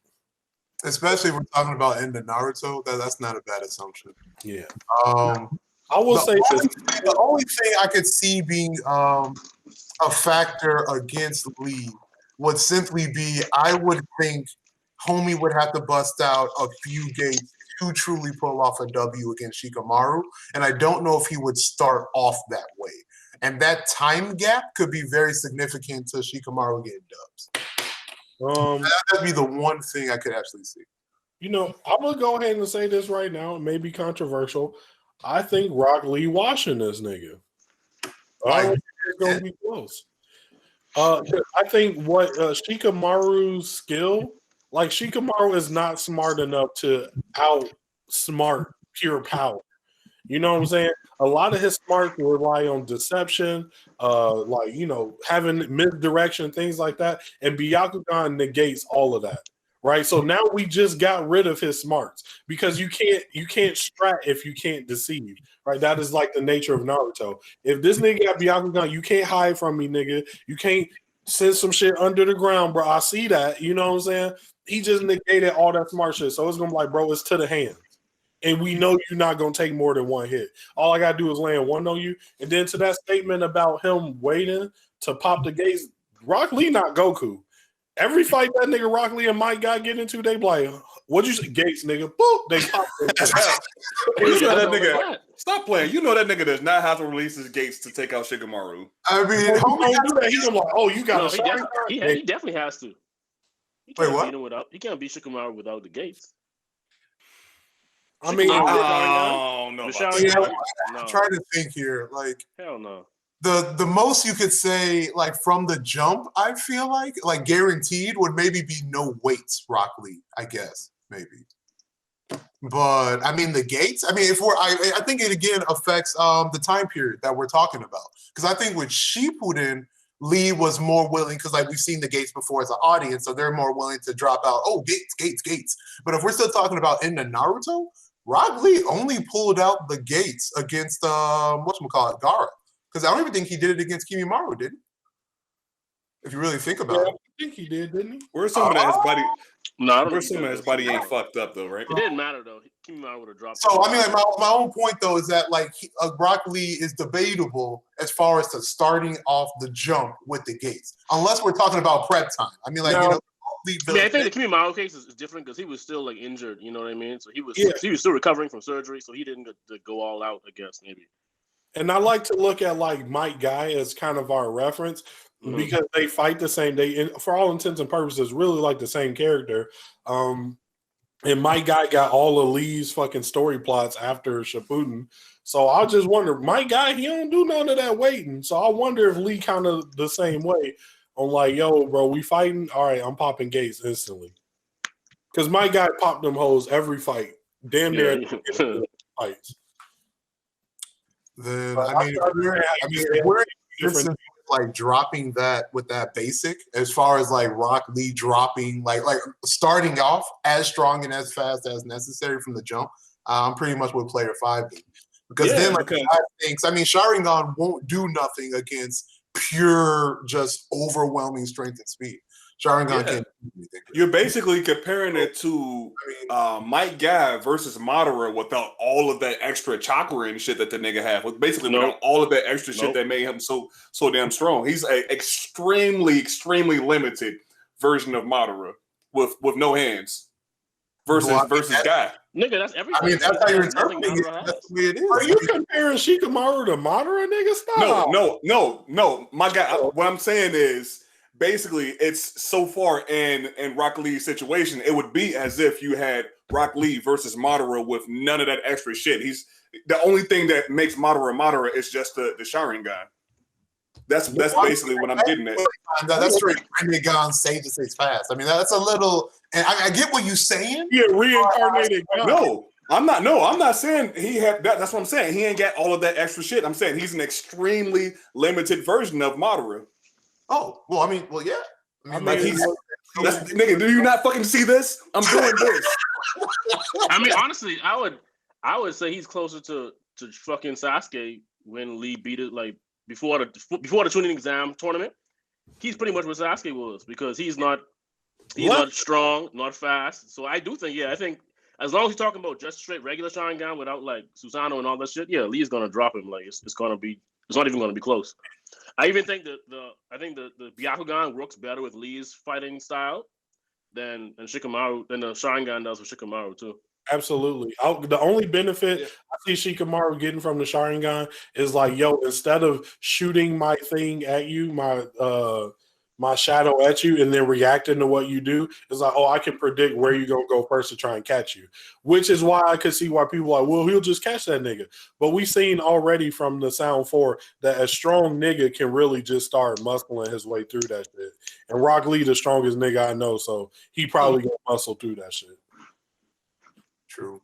Especially if we're talking about in the Naruto, that's not a bad assumption. Yeah. I will say the only thing I could see being a factor against Lee would simply be I would think Homie would have to bust out a few gates to truly pull off a W against Shikamaru, and I don't know if he would start off that way. And that time gap could be very significant to Shikamaru getting dubs. That'd be the one thing I could actually see. You know, I'm gonna go ahead and say this right now. It may be controversial. I think Rock Lee washing this nigga. I don't think it's gonna be close. I think what Shikamaru's skill, like Shikamaru is not smart enough to outsmart pure power. You know what I'm saying? A lot of his smarts rely on deception, like, you know, having misdirection, things like that. And Byakugan negates all of that, right? So now we just got rid of his smarts because you can't strat if you can't deceive, right? That is like the nature of Naruto. If this nigga got Byakugan, you can't hide from me, nigga. You can't send some shit under the ground, bro. I see that. You know what I'm saying? He just negated all that smart shit. So it's going to be like, bro, it's to the hand. And we know you're not going to take more than one hit. All I got to do is land one on you. And then to that statement about him waiting to pop the gates, Rock Lee not Goku. Every fight that nigga Rock Lee and Mike got get into, they like, what'd you say? Gates, nigga. Boop. They pop You know that nigga. Stop playing. You know that nigga does not have to release his gates to take out Shikamaru. I mean, he's like, oh, you got he definitely has to. He can't beat him without. He can't beat Shikamaru without the gates. I mean, no. I'm trying to think here. Like, hell no. The most you could say, like from the jump, I feel like guaranteed would maybe be no weights, Rock Lee, I guess, maybe. But I mean the gates. I mean, I think it again affects the time period that we're talking about. Because I think with Shippuden, Lee was more willing because like we've seen the gates before as an audience, so they're more willing to drop out. Oh, gates. But if we're still talking about in the Naruto, Rock Lee only pulled out the gates against whatchamacallit, Gaara. Because I don't even think he did it against Kimimaro, did he? If you really think about it. I think he did, didn't he? We're assuming that his body. No, I don't we're assuming his body ain't fucked up though, right? It didn't matter though. Kimimaro would have dropped. So I mean, like my own point though is that like Rock Lee is debatable as far as to starting off the jump with the gates, unless we're talking about prep time. I mean, like I think the Kimimaro case is different because he was still like injured. You know what I mean? So he was still recovering from surgery, so he didn't get to go all out. I guess maybe. And I like to look at like Mike Guy as kind of our reference because they fight the same. For all intents and purposes, really like the same character. And Mike Guy got all of Lee's fucking story plots after Shippuden. So I just wonder, Mike Guy, he don't do none of that waiting. So I wonder if Lee kind of the same way on like, yo, bro, we fighting. All right, I'm popping gates instantly. Because Mike Guy popped them hoes every fight. Damn near fights. Then if we're like dropping that with that basic, as far as like Rock Lee dropping like starting off as strong and as fast as necessary from the jump, I'm pretty much with player 5 because then like I think Sharingan won't do nothing against pure, just overwhelming strength and speed. Sharingan can't do anything. You're basically comparing it to Might Guy versus Madara without all of that extra chakra and shit that the nigga had. Basically, without all of that extra shit that made him so damn strong. He's an extremely, extremely limited version of Madara with no hands versus Guy. Nigga, that's everything. I mean, that's how you're interpreting it. That's the way it is. Are you comparing Shikamaru to Madara, nigga? Stop. No. My guy, what I'm saying is, basically, it's so far in Rock Lee's situation, it would be as if you had Rock Lee versus Madara with none of that extra shit. He's the only thing that makes Madara is just the Sharingan. That's basically what I'm getting at. That's straight Rinnegan Sage stays fast. I mean, that's a little, and I get what you're saying. Yeah, reincarnated. No, I'm not saying he had that. That's what I'm saying. He ain't got all of that extra shit. I'm saying he's an extremely limited version of Madara. Oh, well, I mean, yeah. Nigga, do you not fucking see this? I'm doing this. I mean, honestly, I would say he's closer to fucking Sasuke when Lee beat it, like before the tuning exam tournament. He's pretty much what Sasuke was, because he's not strong, not fast. So I do think, I think as long as he's talking about just straight regular Sharingan without like Susanoo and all that shit, Lee's gonna drop him. Like it's not even gonna be close. I even think that the Byakugan works better with Lee's fighting style than the Sharingan does with Shikamaru too. Absolutely. The only benefit I see Shikamaru getting from the Sharingan is like, instead of shooting my thing at you, my shadow at you, and then reacting to what you do, it's like, I can predict where you're gonna go first to try and catch you. Which is why I could see why people are like, well, he'll just catch that nigga. But we've seen already from the Sound 4 that a strong nigga can really just start muscling his way through that shit. And Rock Lee the strongest nigga I know, so he probably gonna muscle through that shit. True.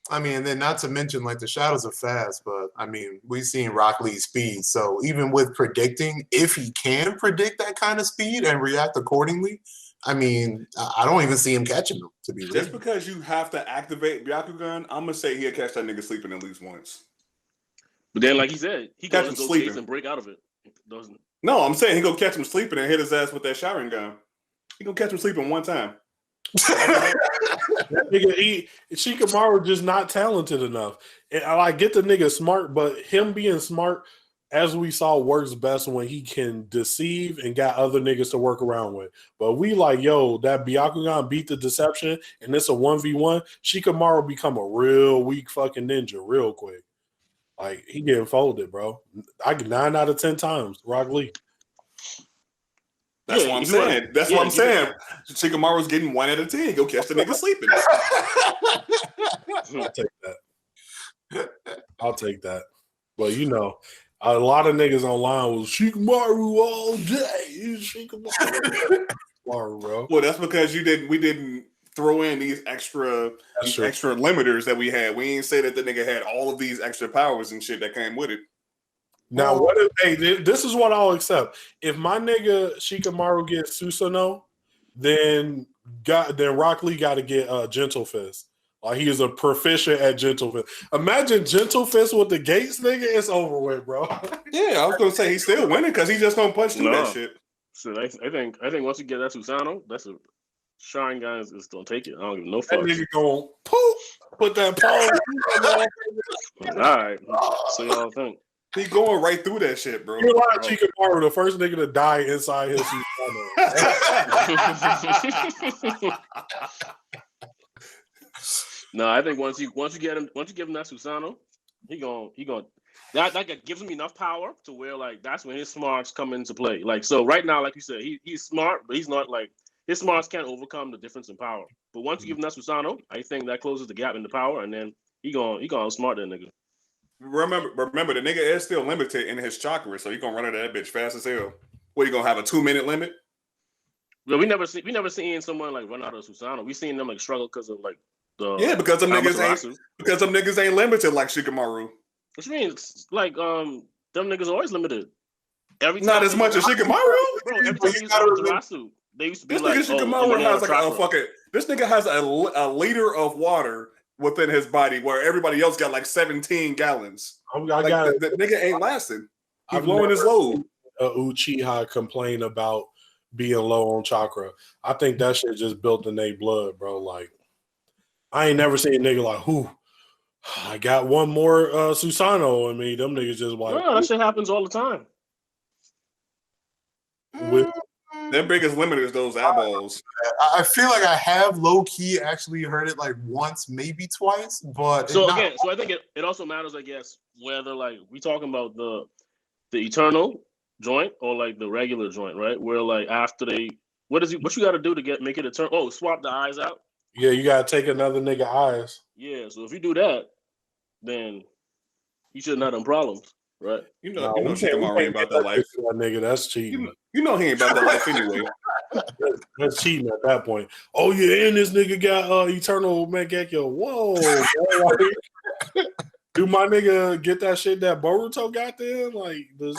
I mean, and then not to mention, like, the shadows are fast, but I mean, we've seen Rock Lee's speed. So even with predicting, if he can predict that kind of speed and react accordingly, I mean, I don't even see him catching them, to be real. Just because you have to activate Byakugan, I'm gonna say he'll catch that nigga sleeping at least once. But then, like he said, he catch can him go sleeping and break out of it, doesn't it? No, I'm saying he gonna catch him sleeping and hit his ass with that Sharingan. He gonna catch him sleeping one time. That nigga, Shikamaru just not talented enough. And I get the nigga smart, but him being smart, as we saw, works best when he can deceive and got other niggas to work around with. But we like, that Byakugan beat the deception, and it's a 1v1. Shikamaru become a real weak fucking ninja real quick. Like, he getting folded, bro. I get 9 out of 10 times. Rock Lee. That's what I'm saying. That's what I'm saying. Shikamaru's getting 1 out of 10. Go catch the nigga sleeping. I'll take that. But a lot of niggas online was Shikamaru all day. Shikamaru, bro. Well, that's because we didn't throw in these extra limiters that we had. We ain't say that the nigga had all of these extra powers and shit that came with it. Now, this is what I'll accept. If my nigga Shikamaru gets Susanoo, then Rock Lee got to get Gentle Fist. Like, he is a proficient at Gentle Fist. Imagine Gentle Fist with the gates, nigga. It's over with, bro. Yeah, I was gonna say he's still winning because he just gonna punch through that shit. So I think once you get that Susanoo, that's a Sharingan is gonna take it. I don't give no fuck. That nigga gonna put that pole. All right. So y'all think. He going right through that shit, bro. You're like Shikamaru, the first nigga to die inside his Susanoo. No, I think once you give him that Susanoo, he going that gives him enough power to where, like, that's when his smarts come into play. Like, so right now, like you said, he's smart, but he's not, like, his smarts can't overcome the difference in power. But once you give him that Susanoo, I think that closes the gap in the power, and then he gonna outsmart that nigga. Remember, the nigga is still limited in his chakra, so he gonna run into that bitch fast as hell. What, you gonna have a 2-minute limit? Well, we never seen someone like run out of Susanoo. We seen them like struggle because of like because them niggas ain't limited like Shikamaru. Which means like them niggas are always limited. Not as much as Shikamaru. Bro, every time you use Amaterasu, they used to be this nigga Shikamaru has like this nigga has a liter of water within his body, where everybody else got like 17 gallons. The nigga ain't lasting. He's blowing his load. Uchiha complain about being low on chakra. I think that shit just built in their blood, bro. Like, I ain't never seen a nigga like, who? I got one more Susanoo in me. Them niggas just like, no, that shit happens all the time. Their biggest limit is those eyeballs. I feel like I have low key actually heard it like once, maybe twice, but so again, so I think it also matters, I guess, whether like we talking about the eternal joint or like the regular joint, right? Where like after what you got to do to make it eternal? Oh, swap the eyes out. Yeah, you gotta take another nigga eyes. Yeah, so if you do that, then you shouldn't have them problems, right? You know, Shikamaru ain't about that life. That nigga, that's cheating. You know he ain't about that life anyway. That's cheating at that point. Oh yeah, and this nigga got eternal Mangekyo. Whoa, bro, like, do my nigga get that shit that Boruto got then? Like this.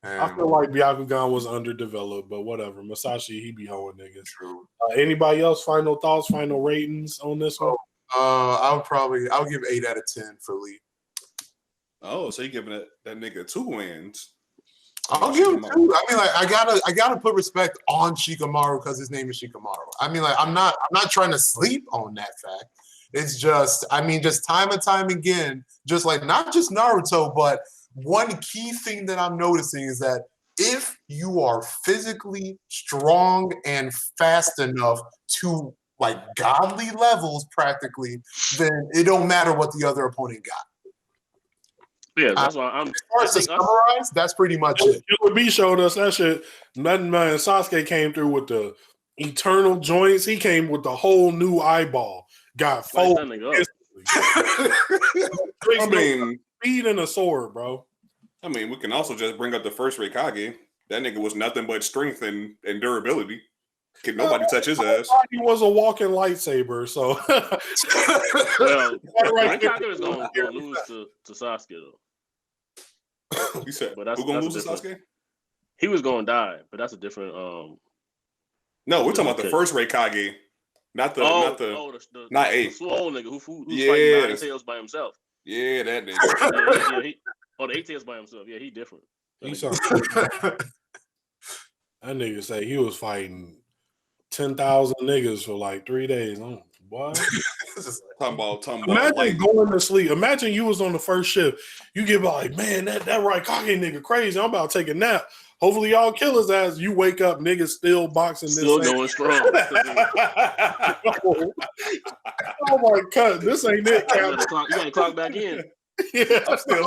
I feel like Byakugan was underdeveloped, but whatever. Masashi, he be hoeing niggas. True. Anybody else? Final thoughts? Final ratings on this one? I'll give 8 out of 10 for Lee. Oh, so you giving that nigga 2 wins? I'll give him 2. I mean, like I gotta put respect on Shikamaru because his name is Shikamaru. I mean, like I'm not trying to sleep on that fact. It's just, I mean, just time and time again, just like not just Naruto, but one key thing that I'm noticing is that if you are physically strong and fast enough to like godly levels practically, then it don't matter what the other opponent got. Yeah, that's why I'm. As far as to summarize, that's pretty much it. Killer B showed us that shit. Nothing, man. Sasuke came through with the eternal joints. He came with the whole new eyeball. Got fold. I mean, speed and a sword, bro. I mean, we can also just bring up the first Raikage. That nigga was nothing but strength and durability. Can nobody touch his ass? He was a walking lightsaber, so. Well, Raikage is going to lose to Sasuke, though. You said, but that's, who's going to lose to Sasuke? He was going to die, but that's a different. No, we're talking about the first Raikage, not 8. The swole nigga who's fighting 9 tails by himself. Yeah, that nigga. The 8 tails by himself. Yeah, he different. That nigga say he was fighting 10,000 niggas for like 3 days. Oh, what? Talking about. Imagine going to sleep. Imagine you was on the first shift. You get like, man, that Raikage nigga crazy. I'm about to take a nap. Hopefully y'all kill his ass. You wake up, niggas still boxing. Still going strong. Oh my god, this ain't it. You gotta clock back in. Yeah, I'm still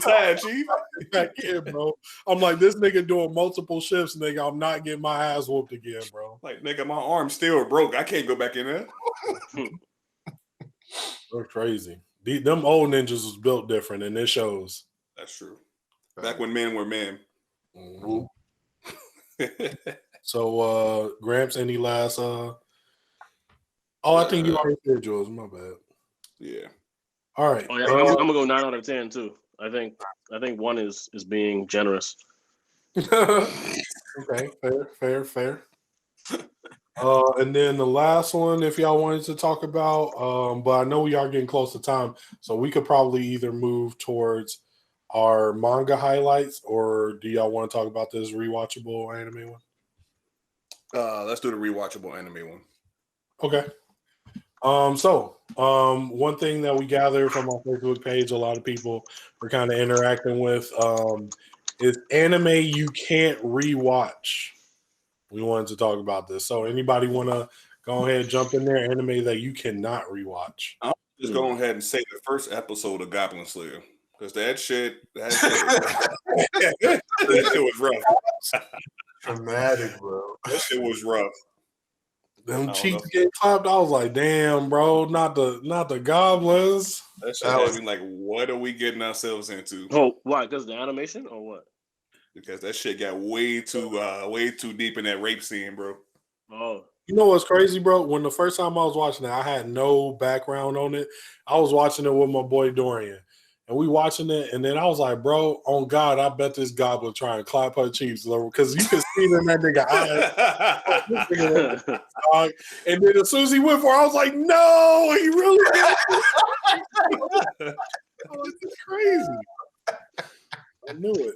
tired, Chief. Back in, bro. I'm like, this nigga doing multiple shifts, nigga. I'm not getting my ass whooped again, bro. Like, nigga, my arm still broke. I can't go back in there. They're crazy. Them old ninjas was built different, and it shows. That's true. Back when men were men. Mm-hmm. So, Gramps, any last? I think you already said yours. My bad. Yeah. All right. Oh, yeah, I'm gonna go 9 out of 10 too. I think 1 is being generous. Okay, fair. And then the last one, if y'all wanted to talk about, but I know we are getting close to time, so we could probably either move towards our manga highlights, or do y'all want to talk about this rewatchable anime one? Let's do the rewatchable anime one. Okay. One thing that we gathered from our Facebook page, a lot of people were kind of interacting with, is anime you can't rewatch. We wanted to talk about this. So anybody want to go ahead and jump in there? Anime that you cannot rewatch. I'll just go ahead and say the first episode of Goblin Slayer. Because that shit was rough. Dramatic, bro. That shit was rough. Them cheeks get clapped. I was like, damn, bro, not the goblins. That shit had me like, what are we getting ourselves into? Oh, why? Because the animation or what? Because that shit got way too deep in that rape scene, bro. Oh. You know what's crazy, bro? When the first time I was watching it, I had no background on it. I was watching it with my boy Dorian. And we watching it, and then I was like, bro, on God, I bet this goblin trying to clap her cheeks, because you can see it in that nigga eyes. And then as soon as he went for it, I was like, no, he really did. Oh, this is crazy. I knew it.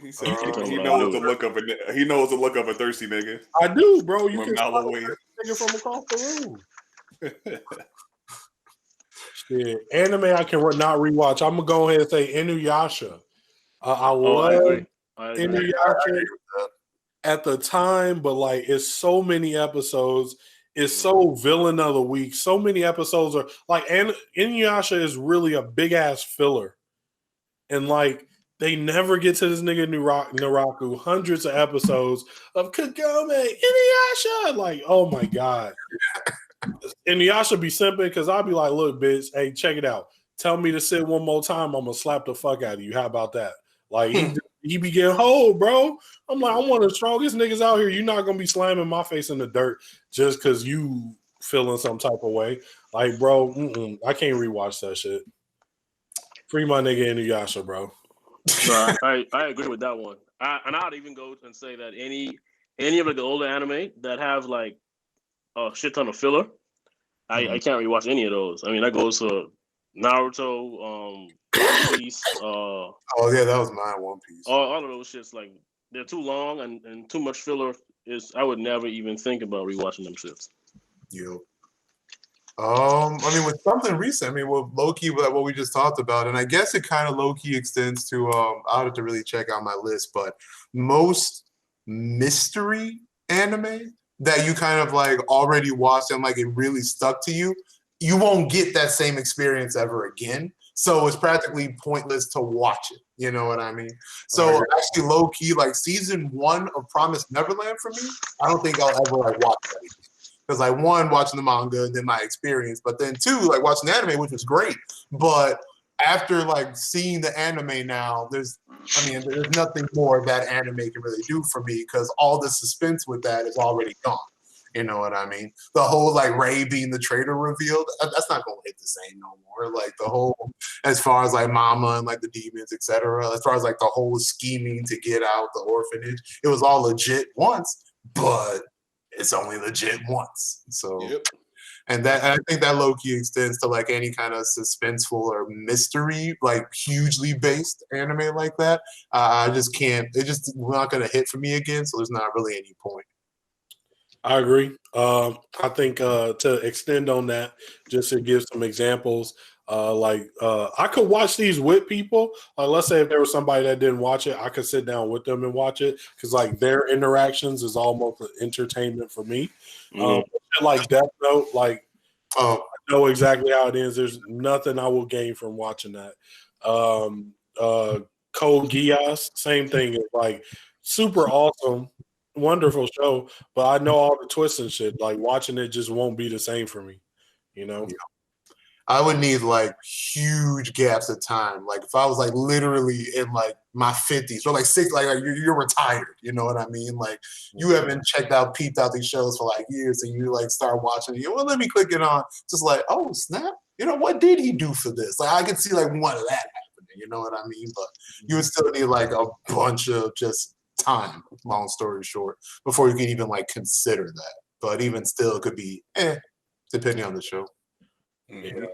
He said he knows the look of he knows the look of a thirsty nigga. I do, bro. You From can a mile spot away. a nigga from across the room. Shit, anime I can not rewatch. I'm gonna go ahead and say Inuyasha. I love Inuyasha at the time, but like it's so many episodes. It's so villain of the week. So many episodes are like, and Inuyasha is really a big ass filler, and like they never get to this nigga Naraku. Hundreds of episodes of Kagome Inuyasha. Like, oh my god. Inuyasha be simple because I'll be like, look, bitch, hey, check it out. Tell me to sit one more time, I'm gonna slap the fuck out of you. How about that? Like he be getting hold, bro. I'm like, I'm one of the strongest niggas out here. You're not gonna be slamming my face in the dirt just because you feeling some type of way. Like, bro, I can't rewatch that shit. Free my nigga Inuyasha, bro. So I agree with that one. And I'd even go and say that any of like the older anime that have like a shit ton of filler, I can't rewatch any of those. I mean, that goes to Naruto, One Piece. Oh yeah, that was mine. One Piece. All of those shits, like they're too long and too much filler. I would never even think about rewatching them shits. Yep. I mean, with something recent, I mean, with low-key, what we just talked about, and I guess it kind of low-key extends to, I'll have to really check out my list, but most mystery anime that you kind of like already watched and like it really stuck to you, you won't get that same experience ever again. So it's practically pointless to watch it. You know what I mean? So actually, low-key, like season 1 of Promised Neverland for me, I don't think I'll ever like watch that again. Because like 1, watching the manga, and then my experience, but then 2, like watching the anime, which was great. But after like seeing the anime now, there's nothing more that anime can really do for me because all the suspense with that is already gone. You know what I mean? The whole like Ray being the traitor revealed, that's not gonna hit the same no more. Like the whole, as far as like Mama and like the demons, etc. As far as like the whole scheming to get out the orphanage, it was all legit once, but it's only legit once. So, and I think that low-key extends to like any kind of suspenseful or mystery, like hugely based anime like that. I just can't. It's just not gonna hit for me again. So there's not really any point. I agree. I think to extend on that, just to give some examples, I could watch these with people. Like, let's say if there was somebody that didn't watch it, I could sit down with them and watch it because like their interactions is almost an entertainment for me. Like Death Note, like I know exactly how it is. There's nothing I will gain from watching that. Code Geass, same thing. It's like super awesome. Wonderful show, but I know all the twists and shit. Like watching it just won't be the same for me, you know. Yeah. I would need like huge gaps of time. Like if I was like literally in like my 50s or like 60, like you're retired. You know what I mean? Like you haven't peeped out these shows for like years, and you like start watching it. Well, let me click it on. Just like, oh snap! You know what did he do for this? Like I could see like one of that happening. You know what I mean? But you would still need like a bunch of just time, long story short, before you can even like consider that. But even still, it could be depending on the show. Yeah.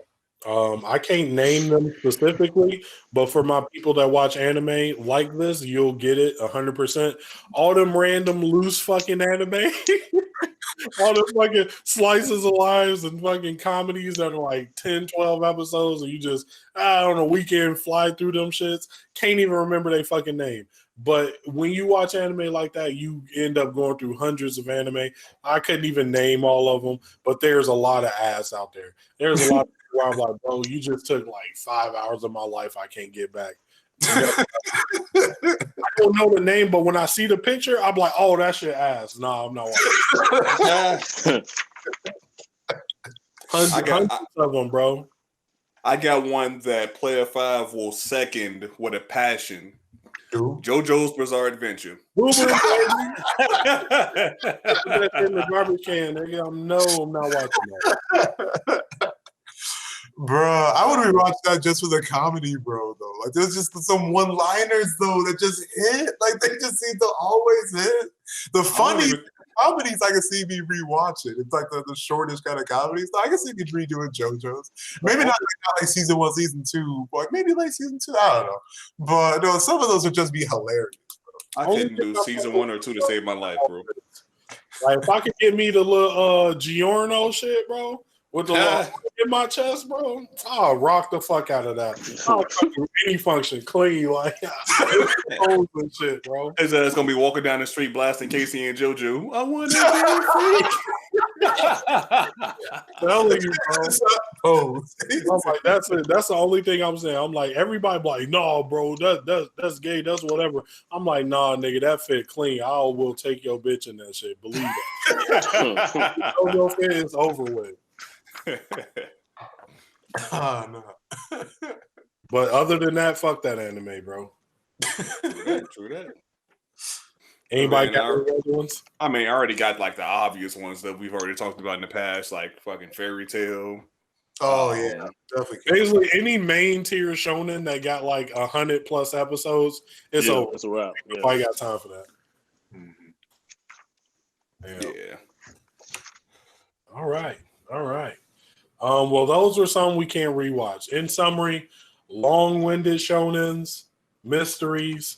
I can't name them specifically, but for my people that watch anime like this, you'll get it 100%. All them random loose fucking anime, all them fucking slices of lives and fucking comedies that are like 10, 12 episodes, and you just, on a weekend fly through them shits, can't even remember their fucking name. But when you watch anime like that, you end up going through hundreds of anime. I couldn't even name all of them, but there's a lot of ass out there. There's a lot of where I'm like, bro, you just took like 5 hours of my life I can't get back. I don't know the name, but when I see the picture, I'm like, oh, that shit ass. No, I'm not watching. Hundreds of them, bro. I got one that Player 5 will second with a passion. JoJo's Bizarre Adventure. Put that in the garbage can, nigga. I'm not watching that. Bruh, I would rewatch that just for the comedy, bro, though. Like, there's just some one-liners, though, that just hit. Like, they just seem to always hit. The funny comedies I can see me rewatching. It's like the shortest kind of comedies. So I can see me redoing JoJo's. Maybe not like season 1, season 2, but maybe like season 2. I don't know. But no, some of those would just be hilarious. I couldn't do season 1 or 2 to save my life, bro. Like if I could get me the little Giorno shit, bro, with the little in my chest, bro, I'll rock the fuck out of that. I'll do any function clean, like and shit, bro. It's gonna be walking down the street blasting Casey and JoJo. I want to be free. Telling you, bro. I'm like, that's it. That's the only thing I'm saying. I'm like, everybody like, no, bro, that's gay, that's whatever. I'm like, nah, nigga, that fit clean. I will take your bitch in that shit. Believe it. Your fit is over with. Oh, no. But other than that, fuck that anime, bro. True that. Anybody got any other ones? I mean, I already got like the obvious ones that we've already talked about in the past, like fucking Fairy Tail. Oh yeah, definitely. Basically, any main tier shonen that got like 100+ episodes, it's over. It's a wrap. Yeah. I got time for that. Mm-hmm. Yeah. All right. Well, those were some we can't rewatch. In summary, long-winded shonens, mysteries,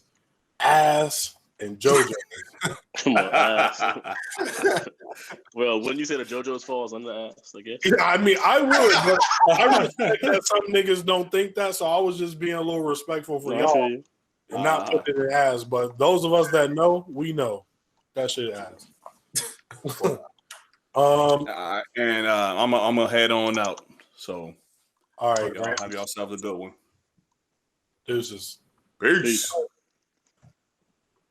ass, and JoJo. Come on, ass. Well, when you say the JoJo's falls under ass, I guess. Yeah, I mean, I would, but I respect that some niggas don't think that, so I was just being a little respectful for y'all and not putting it in ass. But those of us that know, we know that shit ass. I'm gonna head on out. So, all right, have yourself a good one. Deuces. Peace.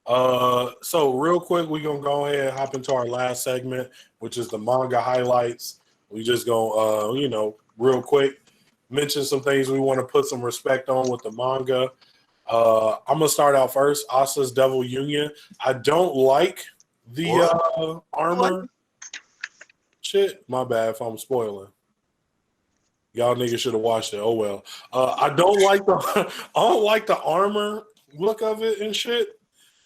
So real quick, we're gonna go ahead and hop into our last segment, which is the manga highlights. We just gonna real quick mention some things we want to put some respect on with the manga. I'm gonna start out first. Asta's Devil Union. I don't like the armor shit. My bad if I'm spoiling. Y'all niggas should have watched it. Oh well. I don't like the armor look of it and shit.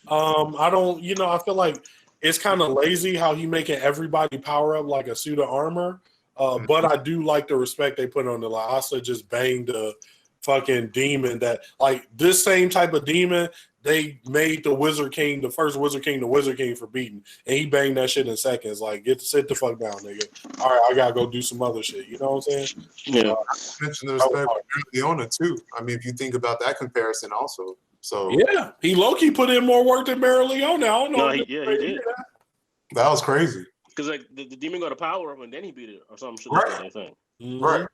I don't, I feel like it's kind of lazy how he making everybody power up like a suit of armor. But I do like the respect they put on the like Asta just banged the fucking demon that like this same type of demon they made the Wizard King, the first Wizard King, the Wizard King for beating. And he banged that shit in seconds. Like, sit the fuck down, nigga. All right, I gotta go do some other shit. You know what I'm saying? Yeah. I mentioned the respect for Leona too. I mean, if you think about that comparison also. So yeah, he low-key put in more work than Mary Leona. I don't know. No, he did. That was crazy. Because like the demon got a power up and then he beat it or something. Right. Mm-hmm. Right.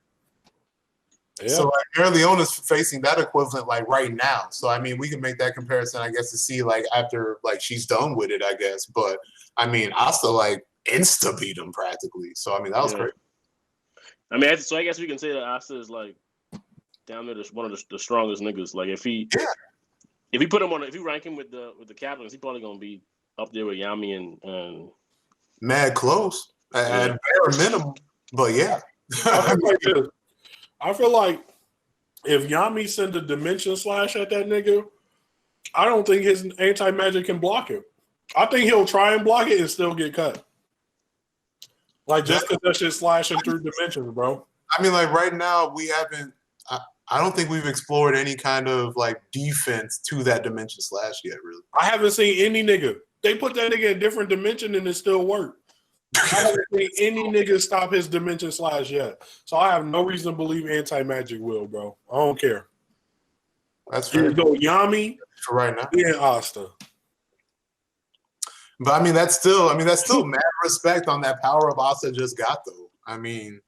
Yeah. So like Mary Leona's facing that equivalent like right now. So I mean, we can make that comparison, I guess, to see like after like she's done with it, I guess. But I mean, Asta like insta beat him practically. So I mean, that was great. I mean, so I guess we can say that Asta is like down there, one of the strongest niggas. Like if he put him on, if you rank him with the captains, he's probably gonna be up there with Yami and mad close at bare minimum. But yeah. I feel like if Yami send a dimension slash at that nigga, I don't think his anti-magic can block it. I think he'll try and block it and still get cut. Like, just because that shit slashing through dimensions, bro. I mean, like, right now, we haven't... I don't think we've explored any kind of, like, defense to that dimension slash yet, really. I haven't seen any nigga. They put that nigga in a different dimension and it still worked. I haven't seen any nigga stop his dimension slash yet. So I have no reason to believe anti-magic will, bro. I don't care. That's fair. You go Yami for right now. Then Asta. But I mean, that's still mad respect on that power up Asta just got, though. I mean,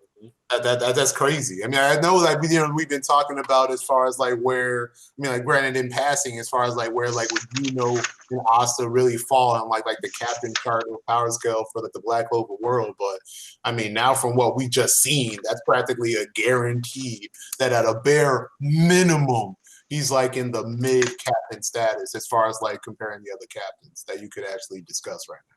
that's crazy. I mean, I know like we've been talking about as far as like where, I mean, like granted in passing, as far as like where like would and Asta really fall on like the captain chart or power scale for like the Black Clover world. But I mean, now from what we just seen, that's practically a guarantee that at a bare minimum, he's like in the mid captain status as far as like comparing the other captains that you could actually discuss right now.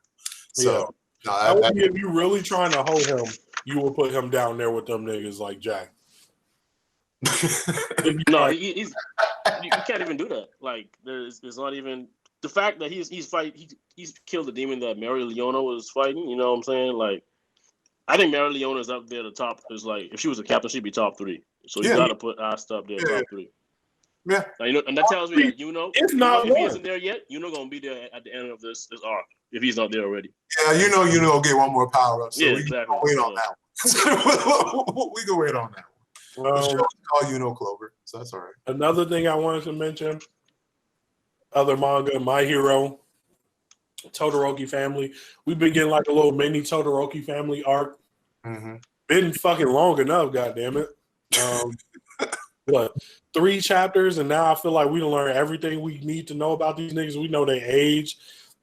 So if you really trying to hold him, you will put him down there with them niggas like Jack. No, you can't even do that. Like, there's not even the fact that he's killed the demon that Mary Leona was fighting. You know what I'm saying? Like, I think Mary Leona's up there. The top is like, if she was a captain, she'd be top 3. So you got to put Asta up there, top 3. Yeah, now, you know, and that tells me that if not if he isn't there yet, gonna be there at the end of this arc if he's not there already. Yeah, will get one more power up. So yeah, we exactly. can wait on that one. We can wait on that one. The show is called Clover, so that's all right. Another thing I wanted to mention, other manga, My Hero, Todoroki family. We've been getting like a little mini Todoroki family arc. Mm-hmm. Been fucking long enough, goddammit. What, 3 chapters, and now I feel like we done learn everything we need to know about these niggas. We know their age.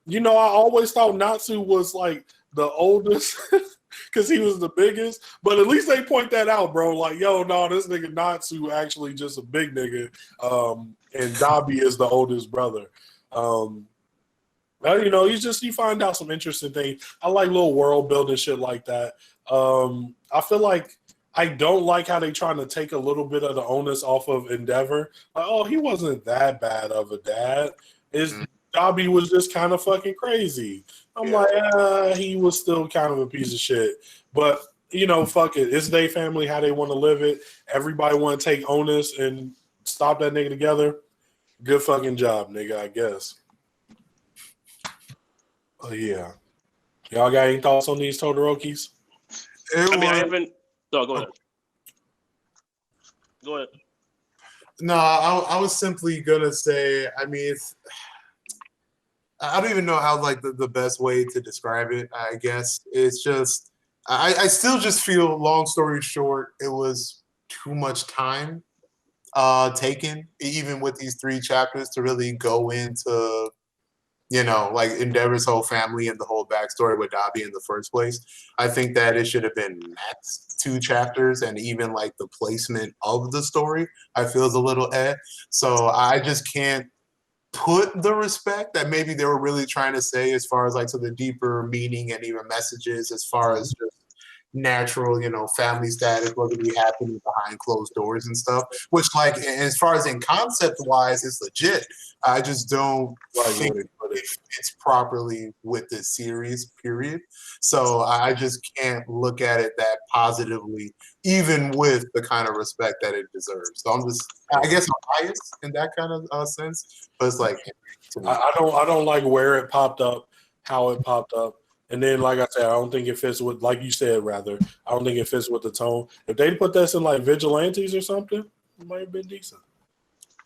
You know, I always thought Natsu was like the oldest because he was the biggest, but at least they point that out, bro. Like, yo, no, this nigga Natsu actually just a big nigga, and Gabi is the oldest brother. You know, you find out some interesting things. I like little world building shit like that. I feel like I don't like how they trying to take a little bit of the onus off of Endeavor. Like, oh, he wasn't that bad of a dad. Gabi was just kind of fucking crazy. I'm like, he was still kind of a piece of shit. But, you know, fuck it. It's their family, how they want to live it. Everybody want to take onus and stop that nigga together. Good fucking job, nigga, I guess. Oh, yeah. Y'all got any thoughts on these Todorokis? I haven't. No, go ahead. Go ahead. No, I was simply gonna say. I mean, I don't even know how like the best way to describe it. I guess it's just I still just feel. Long story short, it was too much time taken, even with these 3 chapters, to really go into, you know, like Endeavor's whole family and the whole backstory with Gabi in the first place. I think that it should have been max 2 chapters, and even like the placement of the story, I feel is a little So I just can't put the respect that maybe they were really trying to say as far as like to the deeper meaning and even messages as far as just natural, you know, family status, what could be happening behind closed doors and stuff, which like as far as in concept wise is legit. I just don't think it's properly with this series, period. So I just can't look at it that positively, even with the kind of respect that it deserves. So I guess I'm biased in that kind of sense, but it's like, I don't like where it popped up, how it popped up. And then, like I said, I don't think it fits with, like you said, rather, I don't think it fits with the tone. If they put this in like Vigilantes or something, it might have been decent.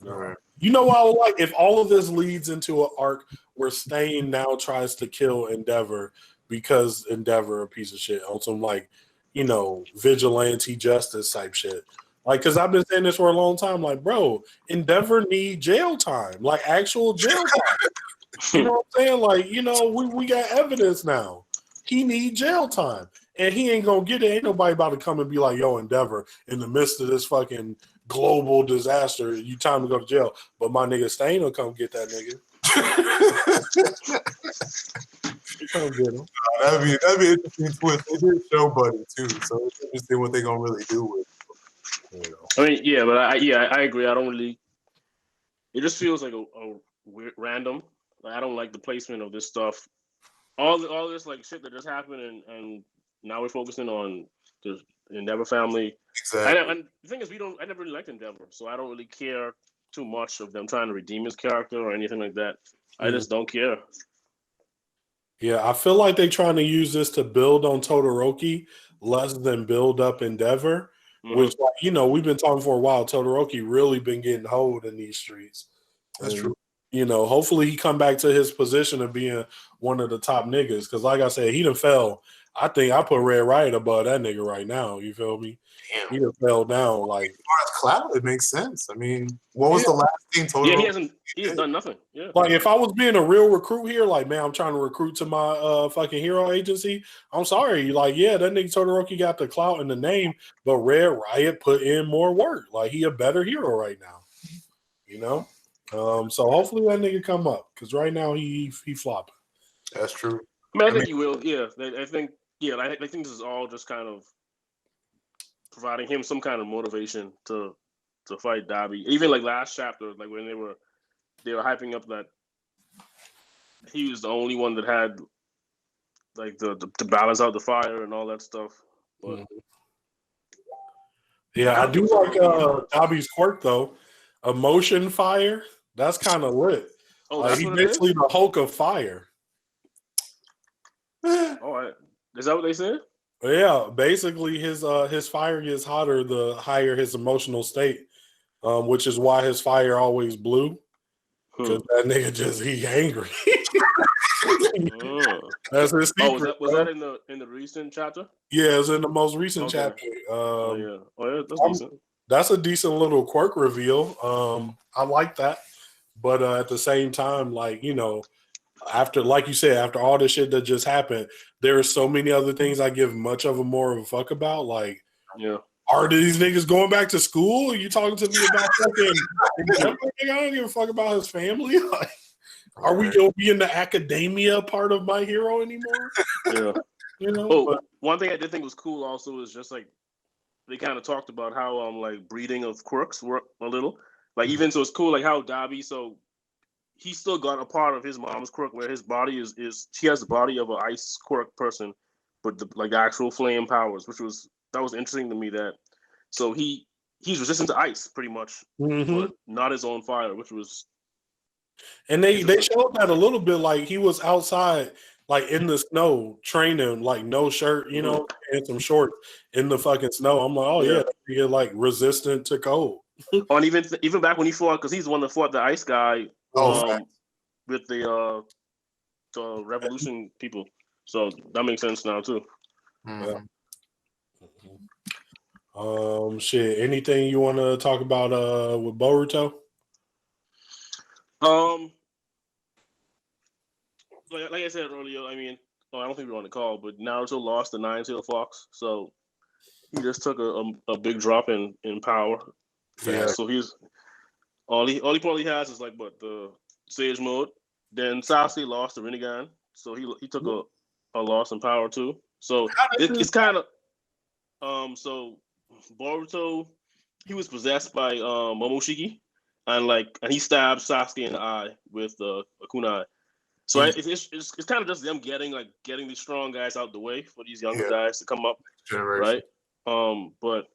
all right. You know what I would like? If all of this leads into an arc where Stain now tries to kill Endeavor because Endeavor a piece of shit on some like, you know, vigilante justice type shit. Like, because I've been saying this for a long time. Like, bro, Endeavor need jail time, like actual jail time. You know what I'm saying? Like, you know, we got evidence now. He need jail time. And he ain't gonna get it. Ain't nobody about to come and be like, yo, Endeavor, in the midst of this fucking global disaster, you time to go to jail. But my nigga Stain will come get that nigga. Come get him. That'd be an interesting twist. They did show Buddy too, so it's interesting what they're gonna really do with it. You know. I mean, yeah, but I agree. I don't really. It just feels like a weird, random. Like, I don't like the placement of this stuff. All this like shit that just happened, and now we're focusing on the Endeavor family. Exactly. And the thing is, I never really liked Endeavor, so I don't really care too much of them trying to redeem his character or anything like that. I just don't care. Yeah, I feel like they're trying to use this to build on Todoroki less than build up Endeavor, which, like, you know, we've been talking for a while. Todoroki really been getting hold in these streets. That's true. You know, hopefully he come back to his position of being one of the top niggas. Because, like I said, he done fell. I think I put Red Riot above that nigga right now. You feel me? Damn. He done fell down. Like, as far as clout, it makes sense. I mean, what was the last thing Todoroki? He has done nothing. Yeah. Like, if I was being a real recruit here, like, man, I'm trying to recruit to my fucking hero agency. I'm sorry. Like, yeah, that nigga Todoroki got the clout in the name, but Red Riot put in more work. Like, he a better hero right now. You know? So hopefully that nigga come up, because right now he flopping. That's true. I mean, I think he will. Yeah, I think this is all just kind of providing him some kind of motivation to fight Gabi. Even like last chapter, like when they were hyping up that he was the only one that had like the to balance out the fire and all that stuff. But yeah, I do like Dobby's quirk though. Emotion fire. That's kind of lit. Oh, that's he's what it is? basically the Hulk of fire. All right, is that what they said? Yeah, basically his fire gets hotter the higher his emotional state, which is why his fire always blue. Because that nigga he angry. That's his secret. Was that in the recent chapter? Yeah, it's in the most recent chapter. Yeah, that's decent. That's a decent little quirk reveal. I like that, but at the same time, like after, like you said, after all the shit that just happened, there are so many other things I give much of a more of a fuck about. Like, are these niggas going back to school? Are you talking to me about fucking? I don't give a fuck about his family. Like, are we gonna be in the academia part of My Hero anymore? Yeah, one thing I did think was cool also is just like they kind of talked about how like breeding of quirks work a little. Like even so, it's cool like how Dabi he still got a part of his mom's quirk where his body is she has the body of an ice quirk person, but the actual flame powers, that was interesting to me that so he's resistant to ice pretty much, but not his own fire, which was. And they showed that a little bit, like he was outside, like in the snow, training, like no shirt, and some shorts in the fucking snow. I'm like, you're like resistant to cold. And even back when he fought, because he's the one that fought the ice guy with the revolution people. So that makes sense now too. Shit. Anything you want to talk about with Boruto? Like I said earlier, I mean, I don't think we were on the call, but Naruto lost the Nine-Tailed Fox, so he just took a big drop in power. Yeah. So he's all he probably has is like the Sage mode. Then Sasuke lost the Rinnegan, so he took a loss in power too. So it's kind of so Boruto, he was possessed by Momoshiki, and he stabbed Sasuke in the eye with a kunai. So it's kind of just them getting these strong guys out the way for these younger guys to come up, right? But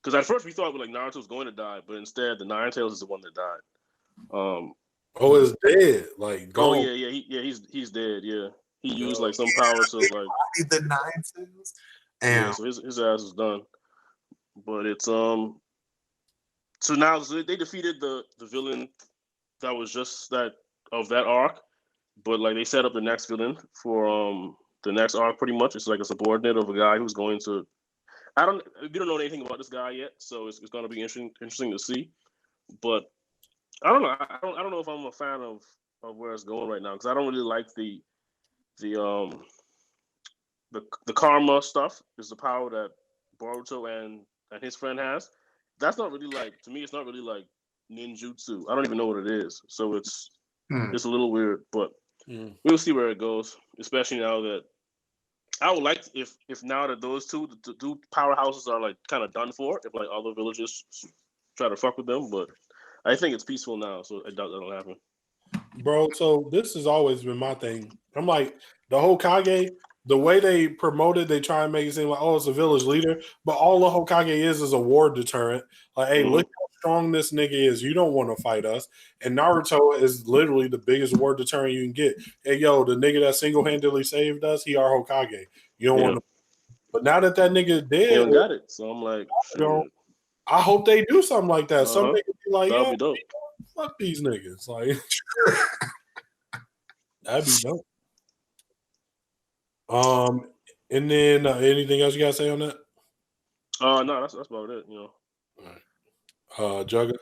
because at first we thought Naruto was going to die, but instead the Nine Tails is the one that died. It's dead, like gone. Oh yeah, he's dead. Yeah, he used some power to the Nine Tails. Yeah, so his ass is done. But it's so now they defeated the villain that was just that of that arc, but they set up the next villain for the next arc pretty much. It's like a subordinate of a guy who's going to. We don't know anything about this guy yet, so it's going to be interesting to see. But I don't know. I don't know if I'm a fan of where it's going right now because I don't really like the karma stuff. Is the power that Boruto and his friend has. That's not really to me. It's not really like ninjutsu. I don't even know what it is. So it's a little weird, but we'll see where it goes. Especially now that I would like if now that those two powerhouses are kind of done for. If other villages try to fuck with them, but I think it's peaceful now, so I doubt that'll happen. Bro, so this has always been my thing. I'm like the Hokage. The way they promoted, they try and make it seem like, it's a village leader, but all the Hokage is a war deterrent. Like, hey, look how strong this nigga is. You don't want to fight us. And Naruto is literally the biggest war deterrent you can get. Hey, yo, the nigga that single-handedly saved us, he our Hokage. You don't want to. But now that nigga is dead, he don't got it. So I'm like, I hope they do something like that. Some niggas be like, that'd be dope. Fuck these niggas. Like, that'd be dope. And then anything else you gotta say on that? No, that's about it. All right. Jugga?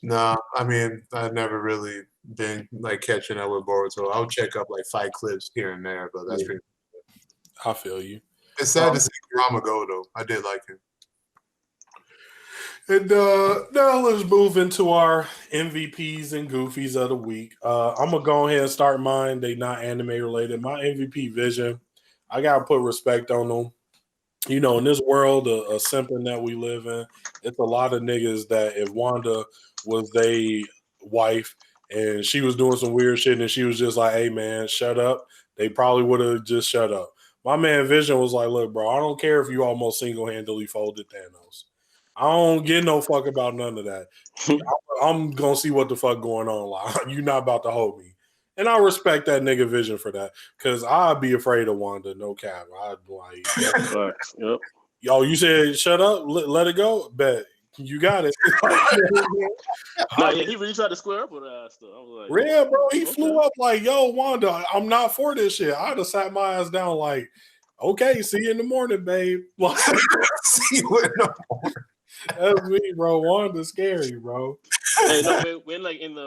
No, I mean I've never really been catching up with Boruto. I'll check up 5 clips here and there, but that's pretty. I feel you. It's sad to see Kurama go though. I did like him. And now let's move into our MVPs and Goofies of the week. I'm gonna go ahead and start mine. They not anime related. My MVP Vision. I gotta put respect on them. In this world of simping that we live in, it's a lot of niggas that if Wanda was their wife and she was doing some weird shit, and she was just like, "Hey man, shut up." They probably would have just shut up. My man Vision was like, "Look, bro, I don't care if you almost single-handedly folded Thanos. I don't give no fuck about none of that. I'm gonna see what the fuck going on. Like, you're not about to hold me." And I respect that nigga Vision for that, because I'd be afraid of Wanda, no cap. I'd like, yep. Yo, you said shut up, let it go. Bet you got it. No, yeah, he really tried to square up with us. Though I was like, yeah, bro, he flew up like, "Yo, Wanda, I'm not for this shit." I'd have sat my ass down like, "Okay, see you in the morning, babe." Like, See you in the morning. That's me, bro. Wanda's scary, bro. Hey, no,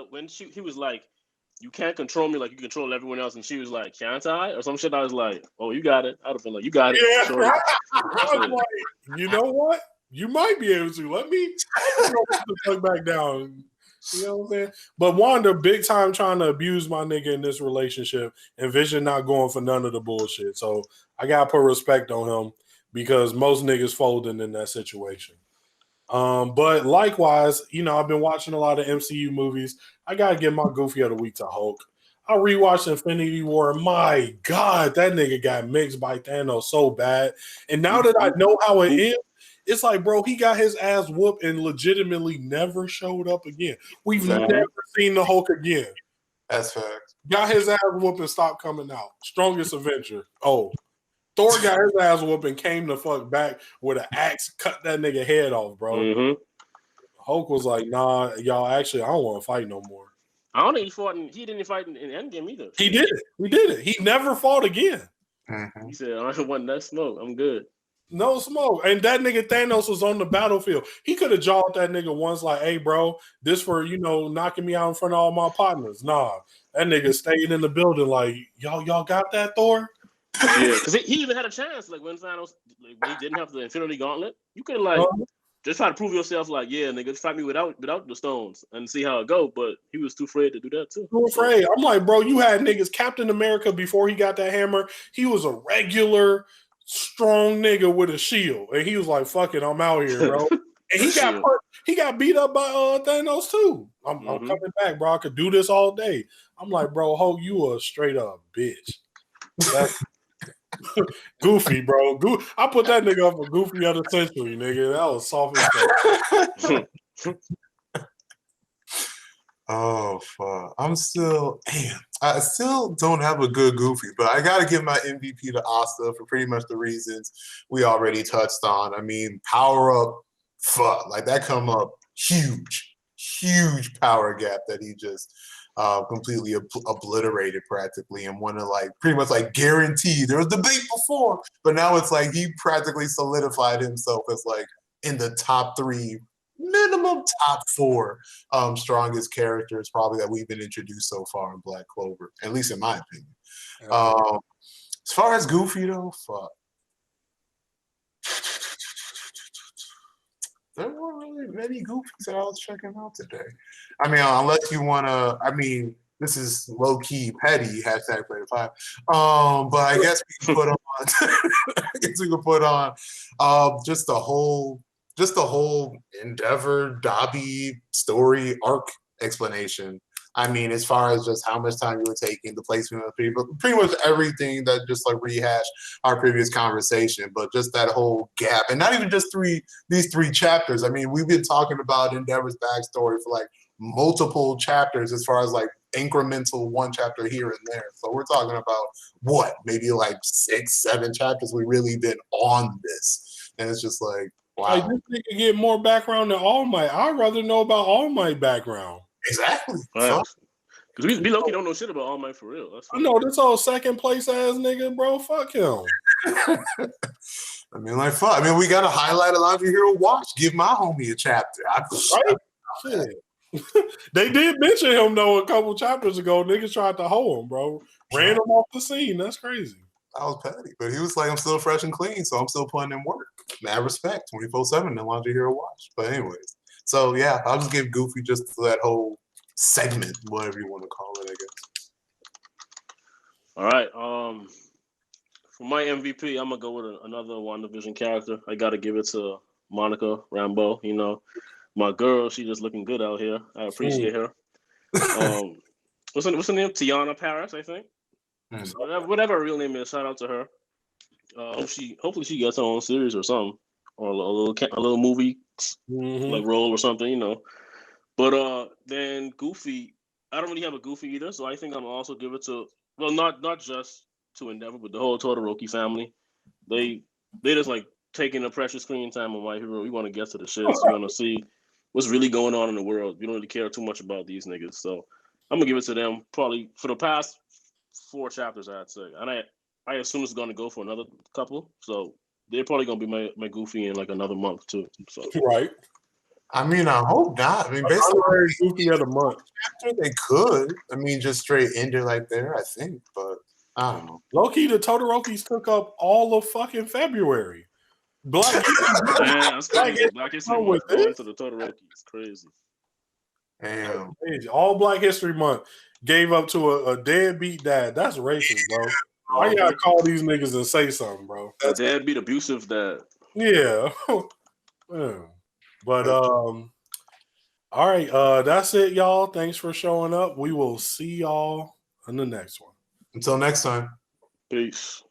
when he was like, "You can't control me like you control everyone else," and she was like, "Can't I?" or some shit. I was like, "Oh, you got it." I'd have been like, "You got it." Yeah, Sure. right. I was like, you know what? You might be able to. Let me go the fuck back down. You know what I'm saying? But Wanda, big time trying to abuse my nigga in this relationship, and Vision not going for none of the bullshit. So I gotta put respect on him, because most niggas folding in that situation. But likewise, you know, I've been watching a lot of MCU movies. I gotta give my Goofy of the Week to Hulk. I rewatched Infinity War. My God, that nigga got mixed by Thanos so bad. And now that I know how it is, it's like, bro, he got his ass whooped and legitimately never showed up again. We've never seen the Hulk again. That's fact. Got his ass whooped and stopped coming out. Strongest Avenger. Oh, Thor got his ass whooped and came the fuck back with an axe, cut that nigga head off, bro. Mm-hmm. Hulk was like, "Nah, y'all, actually, I don't want to fight no more." I don't think he didn't fight in Endgame either. He did it. He did it. He never fought again. Mm-hmm. He said, "I don't want that smoke. I'm good." No smoke. And that nigga Thanos was on the battlefield. He could have jawed that nigga once, like, "Hey, bro, this for, you know, knocking me out in front of all my partners." Nah, that nigga stayed in the building like, y'all got that, Thor? Yeah, because he even had a chance. Like when Thanos, like, when he didn't have the Infinity Gauntlet, you could like just try to prove yourself. Like, yeah, nigga, fight me without the stones and see how it go. But he was too afraid to do that too. Too afraid. I'm like, bro, you had niggas. Captain America, before he got that hammer, he was a regular strong nigga with a shield, and he was like, "Fuck it, I'm out here, bro." And he got beat up by Thanos too. I'm coming back, bro. I could do this all day. I'm like, bro, Hulk, you a straight up bitch. That's Goofy, bro. I put that nigga up for Goofy of the century, nigga. That was soft as fuck. Oh fuck! I still don't have a good Goofy, but I gotta give my MVP to Asta for pretty much the reasons we already touched on. I mean, power up, fuck, like that come up huge power gap that he just completely obliterated practically, and want to like pretty much like guarantee. There was debate before, but now it's like he practically solidified himself as like in the top 3. Minimum top 4 strongest characters probably that we've been introduced so far in Black Clover, at least in my opinion. As far as Goofy though, fuck. There weren't really many Goofies that I was checking out today. I mean, unless you want to, I mean, this is low-key petty, hashtag Player 5. But I guess we can put on, just the whole Endeavor, Dabi story arc explanation. I mean, as far as just how much time you were taking, the placement of people, pretty much everything that just like rehashed our previous conversation, but just that whole gap. And not even just these 3 chapters. I mean, we've been talking about Endeavor's backstory for like multiple chapters as far as like incremental 1 chapter here and there. So we're talking about what, maybe like 6, 7 chapters we really been on this. And it's just like, wow. Like, this nigga get more background than All Might. I'd rather know about All Might background. Exactly. Because we low-key don't know shit about All Might for real. I know this whole second place ass nigga, bro. Fuck him. I mean, like, fuck. I mean, we got to highlight a Laundry Hero Watch. Give my homie a chapter. Right? Shit. They did mention him, though, a couple chapters ago. Niggas tried to hold him, bro. Ran him off the scene. That's crazy. I was petty. But he was like, I'm still fresh and clean, so I'm still putting in work. Mad respect. 24/7 in Laundry Hero Watch. But anyways. So, yeah, I'll just give Goofy just that whole segment, whatever you want to call it, I guess. All right. For my MVP, I'm going to go with another WandaVision character. I got to give it to Monica Rambeau. You know, my girl, she just looking good out here. I appreciate her. What's her name? Tiana Paris, I think. Whatever her real name is. Shout out to her. Hopefully she gets her own series or something, or a little movie like role or something, you know. But then Goofy, I don't really have a Goofy either, so I think I'm also give it to not just to Endeavor, but the whole Todoroki family. They just like taking the precious screen time on My Hero. We want to get to the shit. So we want to see what's really going on in the world. We don't really care too much about these niggas, so I'm gonna give it to them. Probably for the past 4 chapters, I'd say, and I assume it's gonna go for another couple. So they're probably gonna be my Goofy in like another month too. So right. I mean, I hope not. I mean, based on Goofy of the month, they could. I mean, just straight end it like there, I think. But I don't know. Low-key, the Todorokis took up all of fucking February. Black that's crazy. Black History Month going to the Todoroki. It's crazy. Damn. All Black History Month gave up to a deadbeat dad. That's racist, bro. Why you gotta call these niggas and say something, bro? A deadbeat abusive dad. Yeah. But all right, that's it, y'all. Thanks for showing up. We will see y'all in the next one. Until next time. Peace.